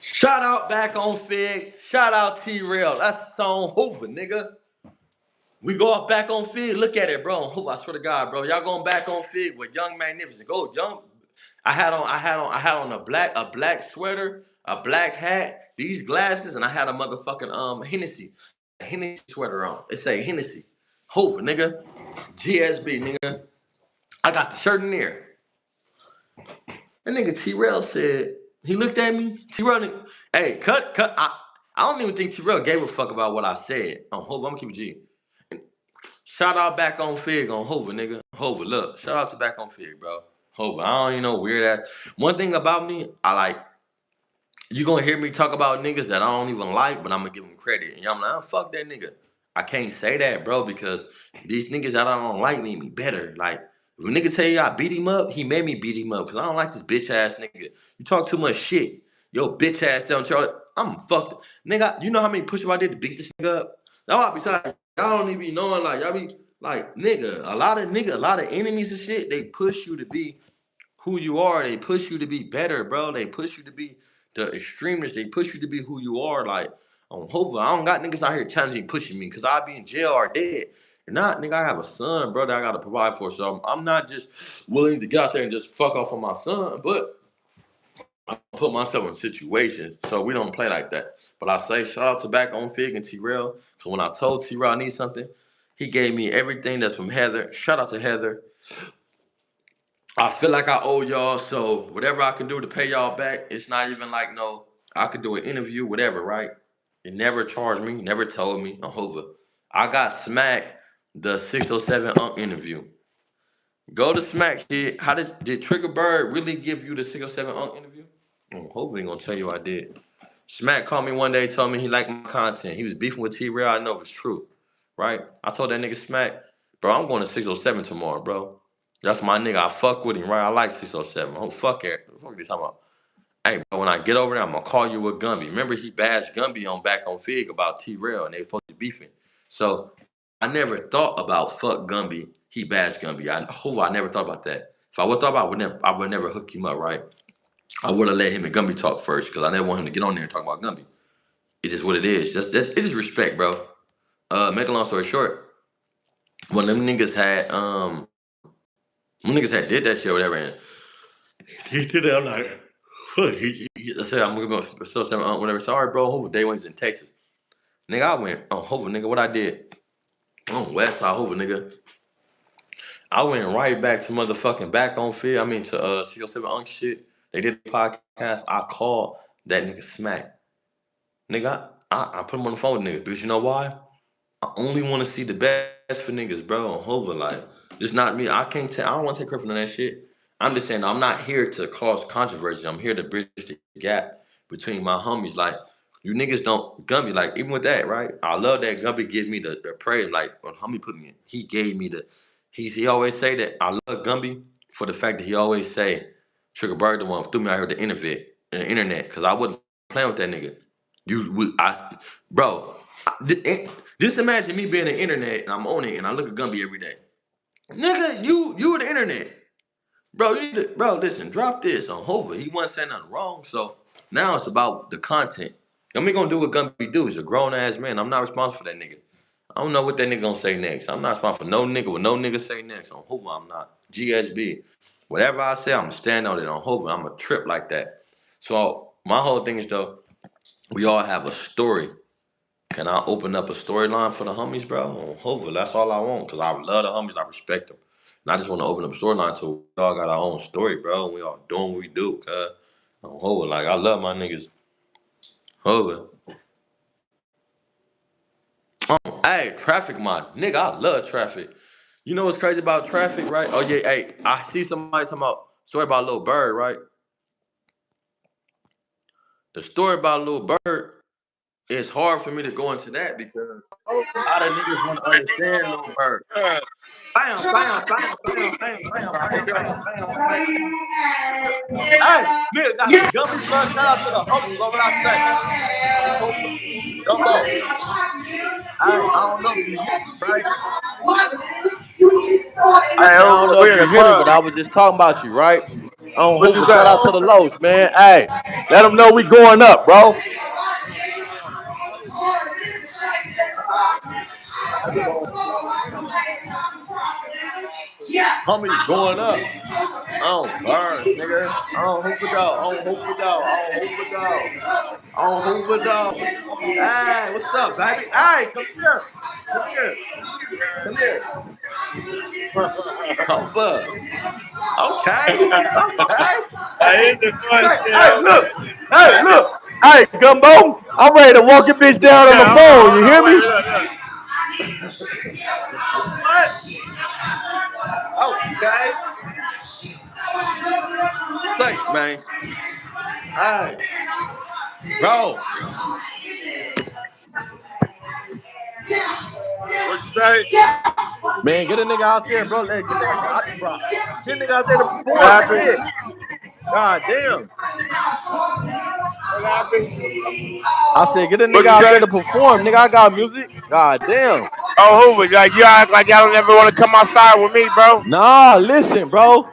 Speaker 1: Shout out back on Fig. Shout out T-Rail. That's on Hoover, nigga. We go off back on Fig. Look at it, bro. Hoover, I swear to God, bro. Y'all going back on Fig with Young Magnificent. Go Young. I had on a black sweater, a black hat, these glasses, and I had a motherfucking Hennessy sweater on. It say Hennessy. Hoover, nigga. GSB, nigga. I got the shirt in there. That nigga T-Rail said, he looked at me. T-Rail, hey, cut. I don't even think T-Rail gave a fuck about what I said. On Hoover, I'm gonna keep it G. Shout out back on Fig on Hoover, nigga. Hoover, look. Shout out to back on Fig, bro. Hoover, I don't even know weird ass. One thing about me, I like, you gonna hear me talk about niggas that I don't even like, but I'm gonna give them credit. And y'all like, oh, fuck that nigga. I can't say that, bro, because these niggas that I don't like need me better. Like, if a nigga tell you I beat him up, he made me beat him up, because I don't like this bitch ass nigga. You talk too much shit. Yo, bitch ass down Charlie. I'm fucked. Nigga, you know how many push-ups I did to beat this nigga up? That's why besides, y'all don't even be knowing, like, y'all be like, a lot of enemies and shit, they push you to be who you are. They push you to be better, bro. They push you to be the extremists. They push you to be who you are. Like, hopefully, I don't got niggas out here challenging, pushing me, because I'll be in jail or dead. And not, nigga, I have a son, bro, that I got to provide for. So I'm not just willing to get out there and just fuck off on my son, but I put myself in situations so we don't play like that. But I say shout out to back on Fig and T-Rail. So when I told T-Rail I need something, he gave me everything that's from Heather. Shout out to Heather. I feel like I owe y'all, so whatever I can do to pay y'all back, it's not even like no, I could do an interview, whatever, right? It never charged me, never told me, on Hova. I got smacked the 607 interview. Go to smack shit. How did Triggerbird really give you the 607 interview? Hova ain't gonna tell you I did. Smack called me one day, told me he liked my content. He was beefing with T-Rail. I know it's true, right? I told that nigga Smack, bro, I'm going to 607 tomorrow, bro. That's my nigga. I fuck with him, right? I like 607. Oh, fuck it. Fuck this talking about. Hey, bro, when I get over there, I'm gonna call you with Gumby. Remember, he bashed Gumby on back on Fig about T-Rail, and they supposed to be beefing. So I never thought about fuck Gumby. He bashed Gumby. I never thought about that. If I would thought about it, I would never hook him up, right? I would have let him and Gumby talk first, because I never want him to get on there and talk about Gumby. It is what it is. It is respect, bro. Make a long story short, when them niggas had did that shit or whatever, and he did it. I'm like, fuck. I said I'm gonna go so seven whatever. Sorry, bro. Hoover day when he's in Texas, nigga. I went on Hoover, nigga. What I did on West Side Hoover, nigga. I went right back to motherfucking back on field. I mean to C07 shit. They did a podcast. I called that nigga Smack, nigga. I put him on the phone with nigga because you know why? I only want to see the best for niggas, bro. On Hova, like, it's not me. I can't tell. I don't want to take credit for none of that shit. I'm just saying, I'm not here to cause controversy. I'm here to bridge the gap between my homies. Like, you niggas don't Gumby. Like, even with that, right? I love that Gumby give me the praise. Like, when homie put me in, he gave me the. He always say that I love Gumby for the fact that he always say Triggerbird the one threw me out here to innovate in the internet, because I wasn't playing with that nigga. Bro. Just imagine me being on the internet and I'm on it and I look at Gumby every day. Nigga, you the internet. Bro, listen, drop this on Hova. He wasn't saying nothing wrong. So now it's about the content. Gumby gonna do what Gumby do. He's a grown ass man. I'm not responsible for that nigga. I don't know what that nigga gonna say next. I'm not responsible for no nigga what no nigga say next. On Hova, I'm not. GSB. Whatever I say, I'm gonna stand on it on Hova. I'm a trip like that. So my whole thing is though, We all have a story. Can I open up a storyline for the homies, bro? Hopefully, that's all I want. Cause I love the homies, I respect them. And I just want to open up a storyline so we all got our own story, bro. We all doing what we do, cuz. Hopefully, like I love my niggas. Hopefully. Hey, traffic, my nigga, I love traffic. You know what's crazy about traffic, right? Oh yeah, hey, I see somebody talking about story about Little Bird, right? The story about Little Bird, it's hard for me to go into that because a lot of niggas want to understand Little Bird. Bam, bam, bam, bam, bam, bam, bam, bam, bam, bam. Hey, nigga got the gummy blood. Shout out to the homies, bro. What I say? Gumbo. Hey, I don't know if you hear me, right? I
Speaker 2: Hey,
Speaker 1: say I don't know
Speaker 2: we
Speaker 1: if
Speaker 2: in
Speaker 1: you
Speaker 2: the
Speaker 1: hear me, but
Speaker 2: club.
Speaker 1: I was just talking about you, right?
Speaker 2: What you
Speaker 1: Hoover,
Speaker 2: say?
Speaker 1: shout out to the Loach, man. Hey, let them know we going up, bro. Homies going up. On birds, nigga. On Hoover dog. On Hoover dog. On Hoover dog. On Hoover dog. Hey, what's up, baby? Hey, come here. Come here. Come here. Hoover. Okay. Okay.
Speaker 2: I hit the fun
Speaker 1: Say,
Speaker 2: shit
Speaker 1: hey,
Speaker 2: out.
Speaker 1: look. Hey, look. Hey, Gumbo. I'm ready to walk your bitch down on the
Speaker 2: Yeah,
Speaker 1: phone. You
Speaker 2: hold
Speaker 1: hear
Speaker 2: on, wait,
Speaker 1: me?
Speaker 2: look.
Speaker 1: What? Okay. Say, man. Hey, bro.
Speaker 2: What you say?
Speaker 1: Man, get a nigga out there, bro. Get a nigga body rock. Get a nigga out there to
Speaker 2: What
Speaker 1: perform.
Speaker 2: happened?
Speaker 1: Shit. God damn.
Speaker 2: What happened?
Speaker 1: I said, get a
Speaker 2: What
Speaker 1: nigga
Speaker 2: you
Speaker 1: out there
Speaker 2: say?
Speaker 1: to perform. Nigga, I got music. God damn.
Speaker 2: Oh, Hoover, like you act like y'all don't ever want to come outside with me, bro.
Speaker 1: Nah, listen, bro.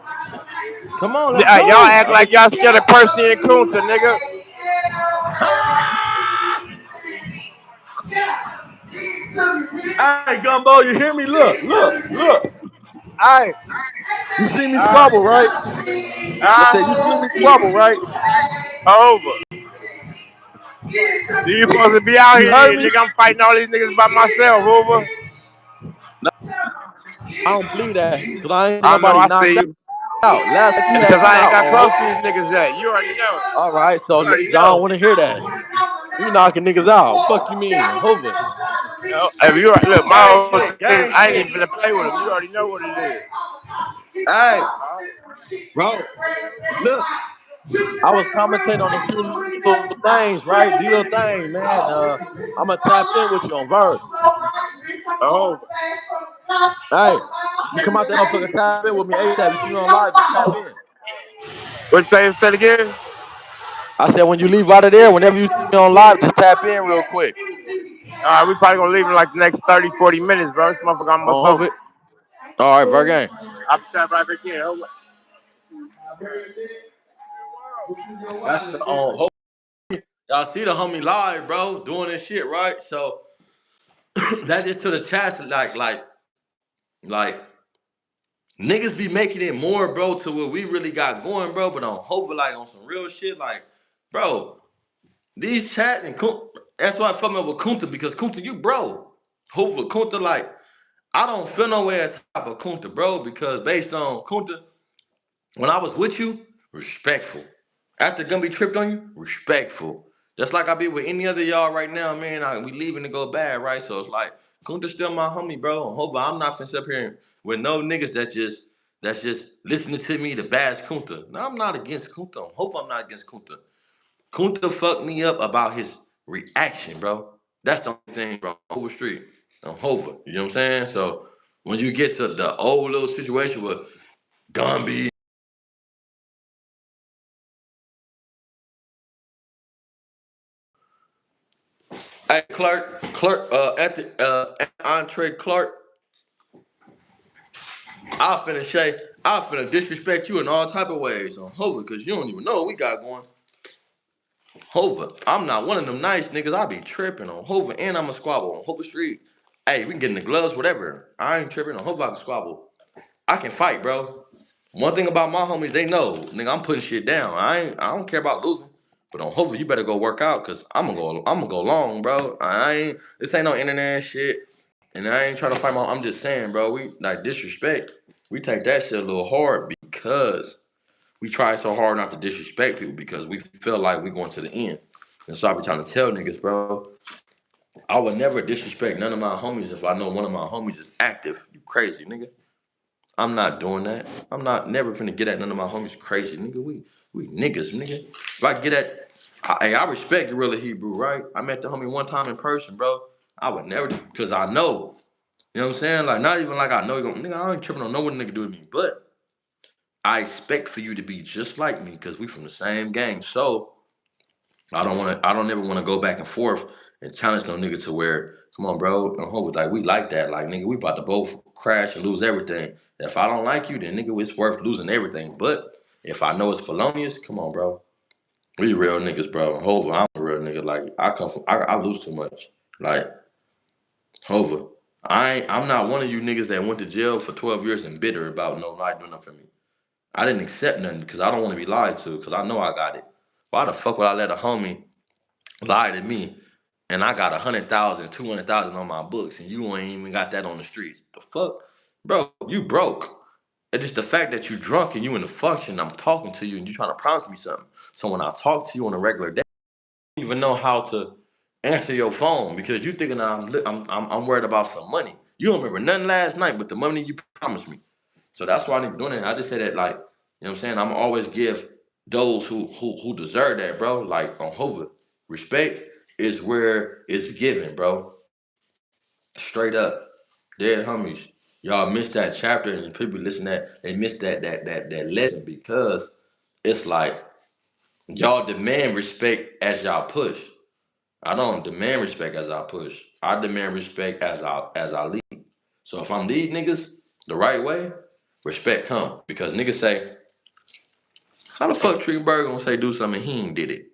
Speaker 1: Come on, let's
Speaker 2: Y'all
Speaker 1: go.
Speaker 2: act like y'all scared of Percy and Kunta, nigga.
Speaker 1: Hey, Gumbo, you hear me? Look, look, look. Hey, you see me
Speaker 2: Uh,
Speaker 1: squabble, right? I said, you see me squabble, right?
Speaker 2: Hoover. You supposed to be out
Speaker 1: You
Speaker 2: here,
Speaker 1: heard me?
Speaker 2: nigga. I'm fighting all these niggas by myself, Hoover.
Speaker 1: No, I don't believe that. Because I ain't
Speaker 2: I know,
Speaker 1: nobody
Speaker 2: I see
Speaker 1: knocked
Speaker 2: you.
Speaker 1: out. Last fight you
Speaker 2: It's
Speaker 1: had
Speaker 2: because
Speaker 1: me
Speaker 2: I ain't
Speaker 1: out
Speaker 2: got
Speaker 1: on
Speaker 2: close
Speaker 1: hope.
Speaker 2: to these niggas yet. You already know.
Speaker 1: All right, so
Speaker 2: You already
Speaker 1: I don't
Speaker 2: know.
Speaker 1: want to hear that. You knocking niggas out. Fuck you mean on Hoover.
Speaker 2: If you look, my
Speaker 1: Gang
Speaker 2: whole
Speaker 1: shit,
Speaker 2: thing,
Speaker 1: gang
Speaker 2: I ain't
Speaker 1: shit.
Speaker 2: even finna play with them. You already know what it is.
Speaker 1: Hey, bro, look. I was commentating on a few little things, right? Do your thing, man. I'm gonna tap in with you on verse.
Speaker 2: Oh,
Speaker 1: Hey, you come out that motherfucker tap in with me ASAP. You see me on live, just tap in.
Speaker 2: what you say it again?
Speaker 1: I said when you leave out of there, whenever you see me on live, just tap in real quick.
Speaker 2: All right, we probably gonna leave in like the next 30, 40 minutes, bro. This motherfucker almost
Speaker 1: On
Speaker 2: over.
Speaker 1: Hovid. All right, Vergang.
Speaker 2: I'll be right back here. Hold on.
Speaker 1: That's the on Hovid. Y'all see the homie live, bro, doing this shit, right? So that just to the chest, like niggas be making it more, bro, to what we really got going, bro. But on Hovid, like on some real shit, like, bro. These chat and that's why I fuck up with Kunta because Kunta, you bro. Hoover, Kunta, like, I don't feel no way at top of Kunta, bro, because based on Kunta, when I was with you, respectful. After Gumby tripped on you, respectful. Just like I be with any other y'all right now, man. We leaving to go bad, right? So it's like Kunta still my homie, bro. And Hoover, I'm not finna sit up here with no niggas that's just listening to me to bash Kunta. No, I'm not against Kunta. Hoover, I'm not against Kunta. Kunta fucked me up about his reaction, bro. That's the only thing, bro. Hoover Street. I'm Hoover. You know what I'm saying? So when you get to the old little situation with Gumby, hey Clark, at the entree Clark, I finna disrespect you in all type of ways on Hoover, cause you don't even know what we got going. Hoover, I'm not one of them nice niggas. I be tripping on Hoover and I'm a squabble on Hoover Street. Hey, we can get in the gloves, whatever. I ain't tripping on Hoover, I can squabble. I can fight, bro. One thing about my homies, they know, nigga, I'm putting shit down. I don't care about losing. But on hopefully you better go work out because I'm gonna go long, bro. This ain't no internet shit. And I ain't trying to fight I'm just saying, bro, we like disrespect. We take that shit a little hard because we try so hard not to disrespect people because we feel like we're going to the end. And so I be trying to tell niggas, bro, I would never disrespect none of my homies if I know one of my homies is active. You crazy, nigga. I'm not doing that. I'm not never finna get at none of my homies crazy, nigga. We niggas, nigga. If I get at, I respect Gorilla Hebrew, right? I met the homie one time in person, bro. I would never, because I know, you know what I'm saying? Like, not even like I know you're gonna, nigga, I ain't tripping on no what a nigga do to me, but I expect for you to be just like me because we from the same gang. So I don't ever want to go back and forth and challenge no nigga to where, come on, bro, no hope like we like that. Like nigga, we about to both crash and lose everything. If I don't like you, then nigga, it's worth losing everything. But if I know it's felonious, come on, bro. We real niggas, bro. Hova, I'm a real nigga. Like I lose too much. Like Hova. I'm not one of you niggas that went to jail for 12 years and bitter about no lie doing nothing for me. I didn't accept nothing because I don't want to be lied to because I know I got it. Why the fuck would I let a homie lie to me and I got 100,000, 200,000 on my books and you ain't even got that on the streets? The fuck? Bro, you broke. It's just the fact that you drunk and you in the function, I'm talking to you and you trying to promise me something. So when I talk to you on a regular day, I don't even know how to answer your phone because you thinking I'm worried about some money. You don't remember nothing last night but the money you promised me. So that's why I need doing it. I just say that like, you know what I'm saying? I'm always give those who deserve that, bro. Like on Hova. Respect is where it's given, bro. Straight up. Dead homies. Y'all missed that chapter and people listen that they missed that lesson because it's like y'all demand respect as y'all push. I don't demand respect as I push. I demand respect as I lead. So if I'm lead niggas the right way, respect come. Because niggas say, how the fuck Triggerbird gonna say do something and he ain't did it?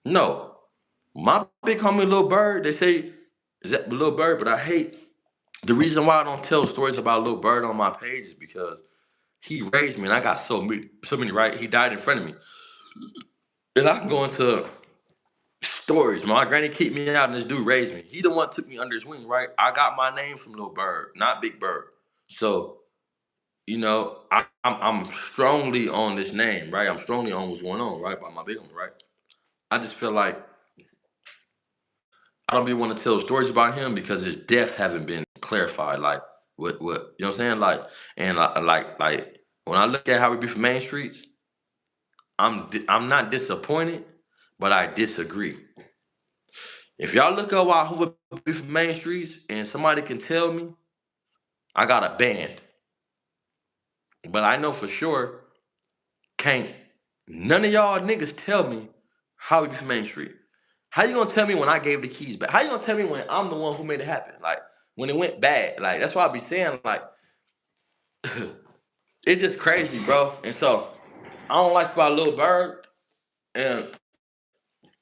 Speaker 1: No. My big homie Lil Bird, they say, is that Lil Bird? But I hate the reason why I don't tell stories about Lil Bird on my page is because he raised me and I got so many right. He died in front of me. And I can go into stories. My granny kicked me out and this dude raised me. He the one took me under his wing, right? I got my name from Lil Bird, not Big Bird. So, you know, I'm strongly on this name, right? I'm strongly on what's going on, right? By my big homie, right? I just feel like I don't be want to tell stories about him because his death haven't been clarified. Like what you know what I'm saying? And like when I look at how we be from Main Streets, I'm not disappointed, but I disagree. If y'all look up why Hoover be from Main Streets and somebody can tell me, I got a band. But I know for sure can't none of y'all niggas tell me how we be from Main Street. How you gonna tell me when I gave the keys back? How you gonna tell me when I'm the one who made it happen? Like when it went bad. Like that's why I be saying like it's just crazy, bro. And so I don't like about Lil Bird. And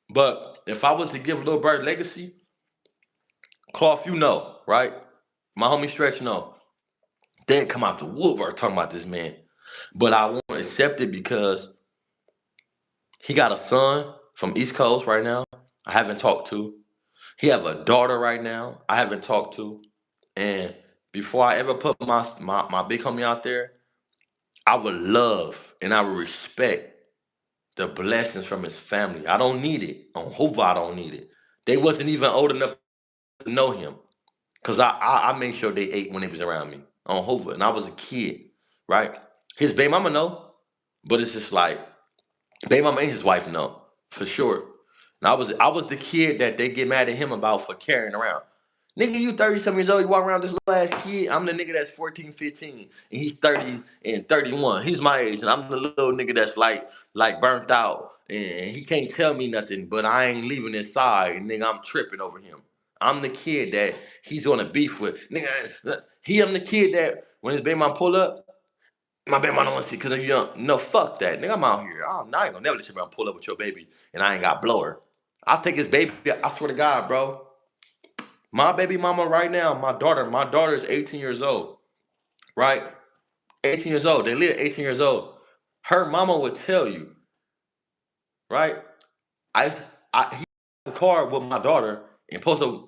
Speaker 1: but if I was to give Lil Bird legacy, Cloth, you know, right? My homie Stretch know. They'd come out the woodwork talking about this man. But I won't accept it because he got a son from East Coast right now. I haven't talked to. He have a daughter right now. I haven't talked to. And before I ever put my big homie out there, I would love and I would respect the blessings from his family. I don't need it. On Hoover, I don't need it. They wasn't even old enough to know him. Cause I made sure they ate when they was around me on Hoover. And I was a kid, right? His baby mama know, but it's just like baby mama and his wife know, for sure. And I was the kid that they get mad at him about for carrying around. Nigga, you 30 years old, you walk around this little ass kid. I'm the nigga that's 14, 15, and he's 30 and 31. He's my age, and I'm the little nigga that's like burnt out. And he can't tell me nothing, but I ain't leaving his side. Nigga, I'm tripping over him. I'm the kid that he's gonna beef with. Nigga, I'm the kid that when his baby mom pull up, my baby mama don't want to see because I'm young. No, fuck that. Nigga, I'm out here. I'm not gonna never let your man pull up with your baby and I ain't got blower. I'll take his baby. I swear to God, bro. My baby mama right now, my daughter is 18 years old, right? 18 years old. They live 18 years old. Her mama would tell you, right? I, he the car with my daughter and post a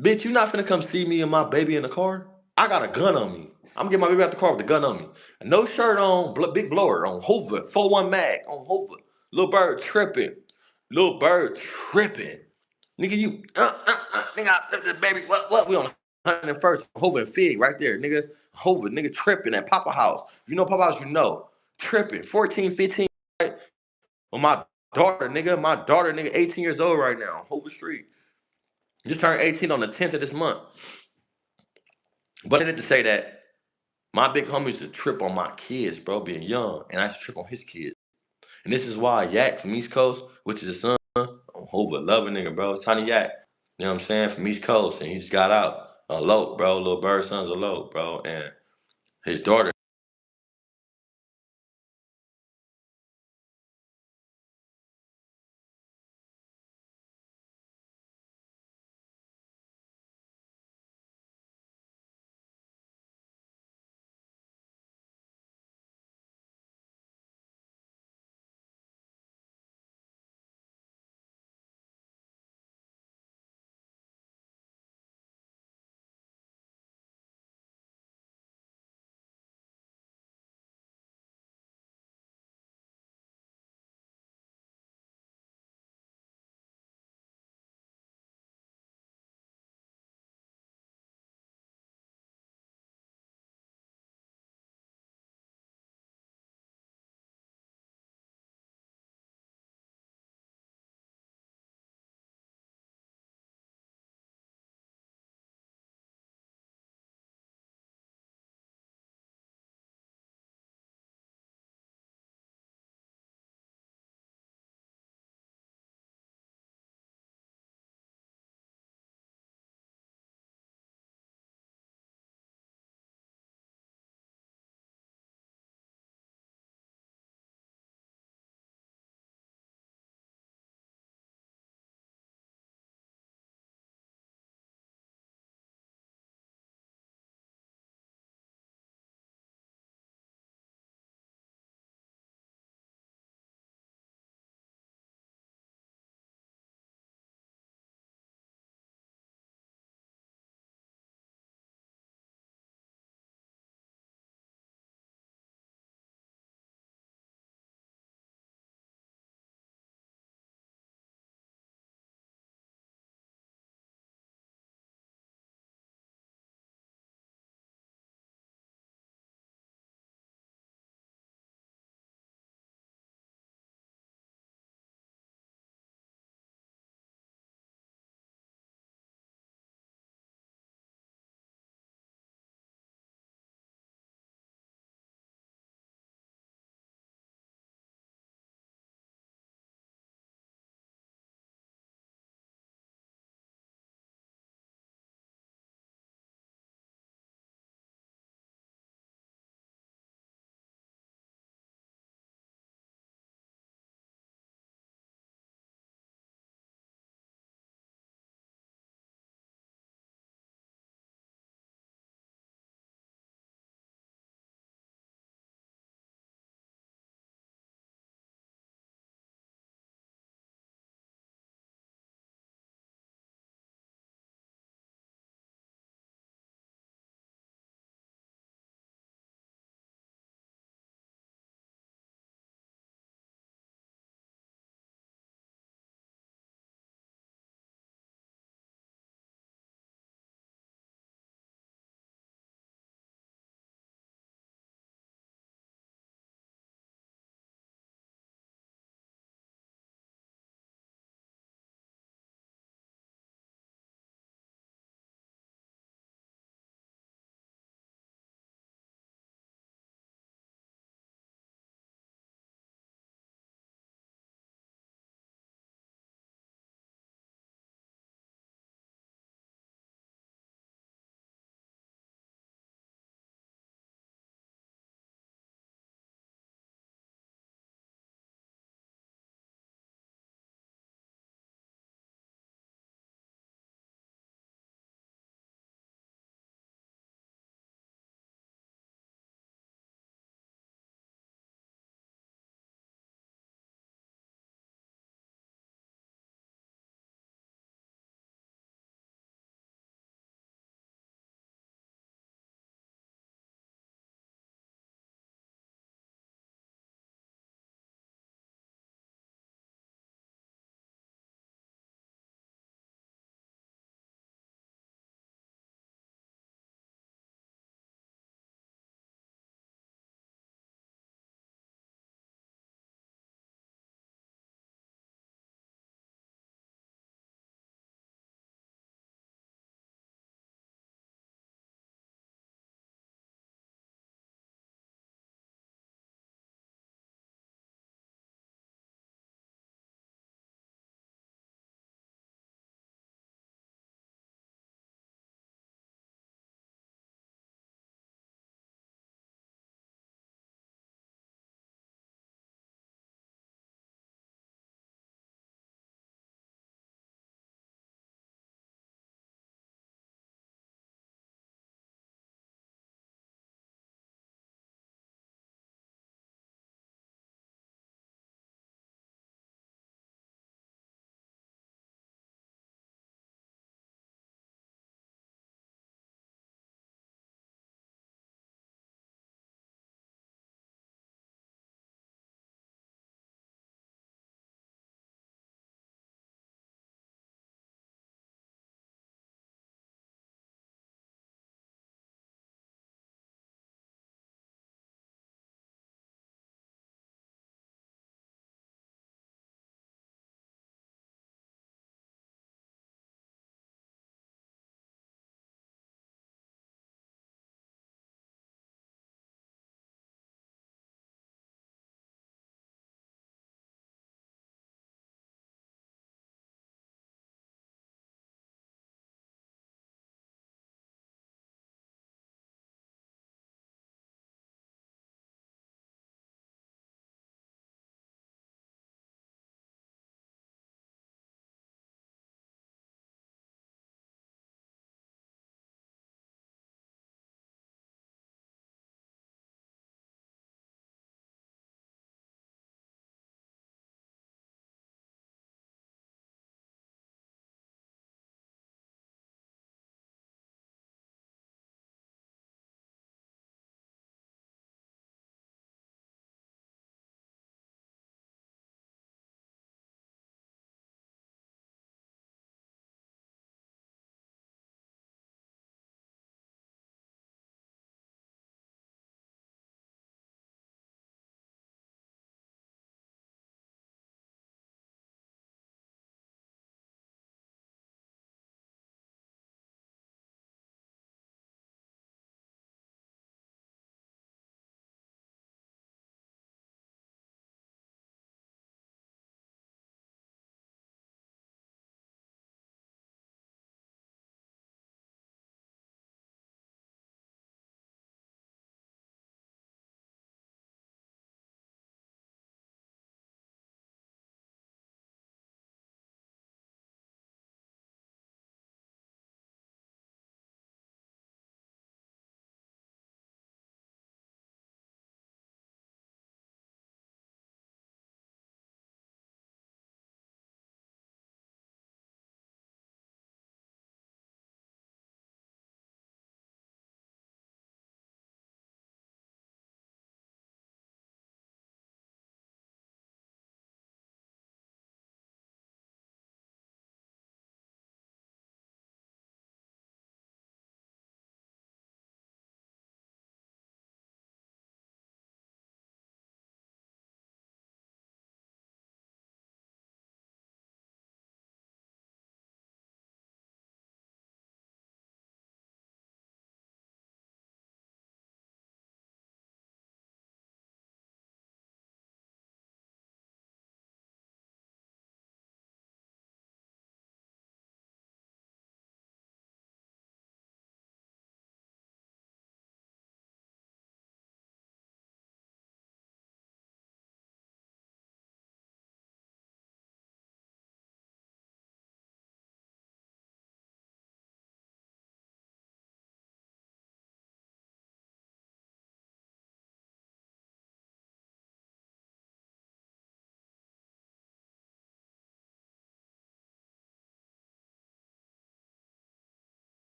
Speaker 1: bitch. You not finna come see me and my baby in the car? I got a gun on me. I'm gonna get my baby out the car with the gun on me. No shirt on, big blower on Hoover, 4-1 mag on Hoover. Little bird tripping. Little bird tripping. Nigga, you, nigga, the baby, what? We on 101st, Hoover and Fig right there, nigga. Hoover, nigga, tripping at Papa House. If you know Papa House, you know. Tripping, 14, 15, right? Well, my daughter, nigga, 18 years old right now, Hoover Street. Just turned 18 on the 10th of this month. But I did to say that my big homie used to trip on my kids, bro, being young, and I used to trip on his kids. And this is why Yak from East Coast, which is his son, on Hoover, love a nigga, bro. Tiny Yak, you know what I'm saying, from East Coast, and he just got out. Elope, bro. Little bird son's elope, bro. And his daughter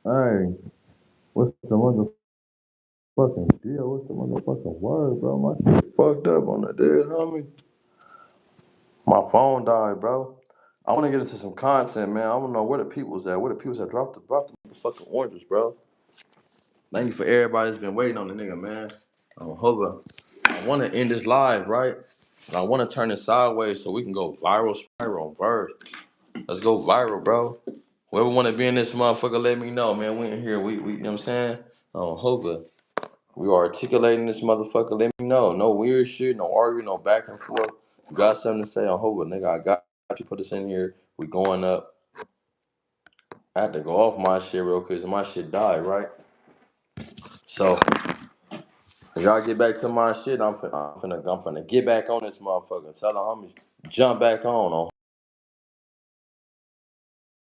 Speaker 1: Hey, what's the motherfucking deal? What's the motherfucking word, bro? My shit fucked up on the dead, homie. My phone died, bro. I want to get into some content, man. I don't know where the people's at. Where the people's at? Drop the motherfucking oranges, bro. Thank you for everybody that's been waiting on the nigga, man. Hoga. I want to end this live, right? And I want to turn it sideways so we can go viral, spiral, verse. Let's go viral, bro. Whoever want to be in this motherfucker, let me know, man. We in here. We you know what I'm saying? Hoga. We are articulating this motherfucker. Let me know. No weird shit, no arguing, no back and forth. You got something to say on Hoga, nigga. I got you. Put this in here. We going up. I had to go off my shit real quick because my shit died, right? So, when y'all get back to my shit, I'm finna get back on this motherfucker. Tell the homies, jump back on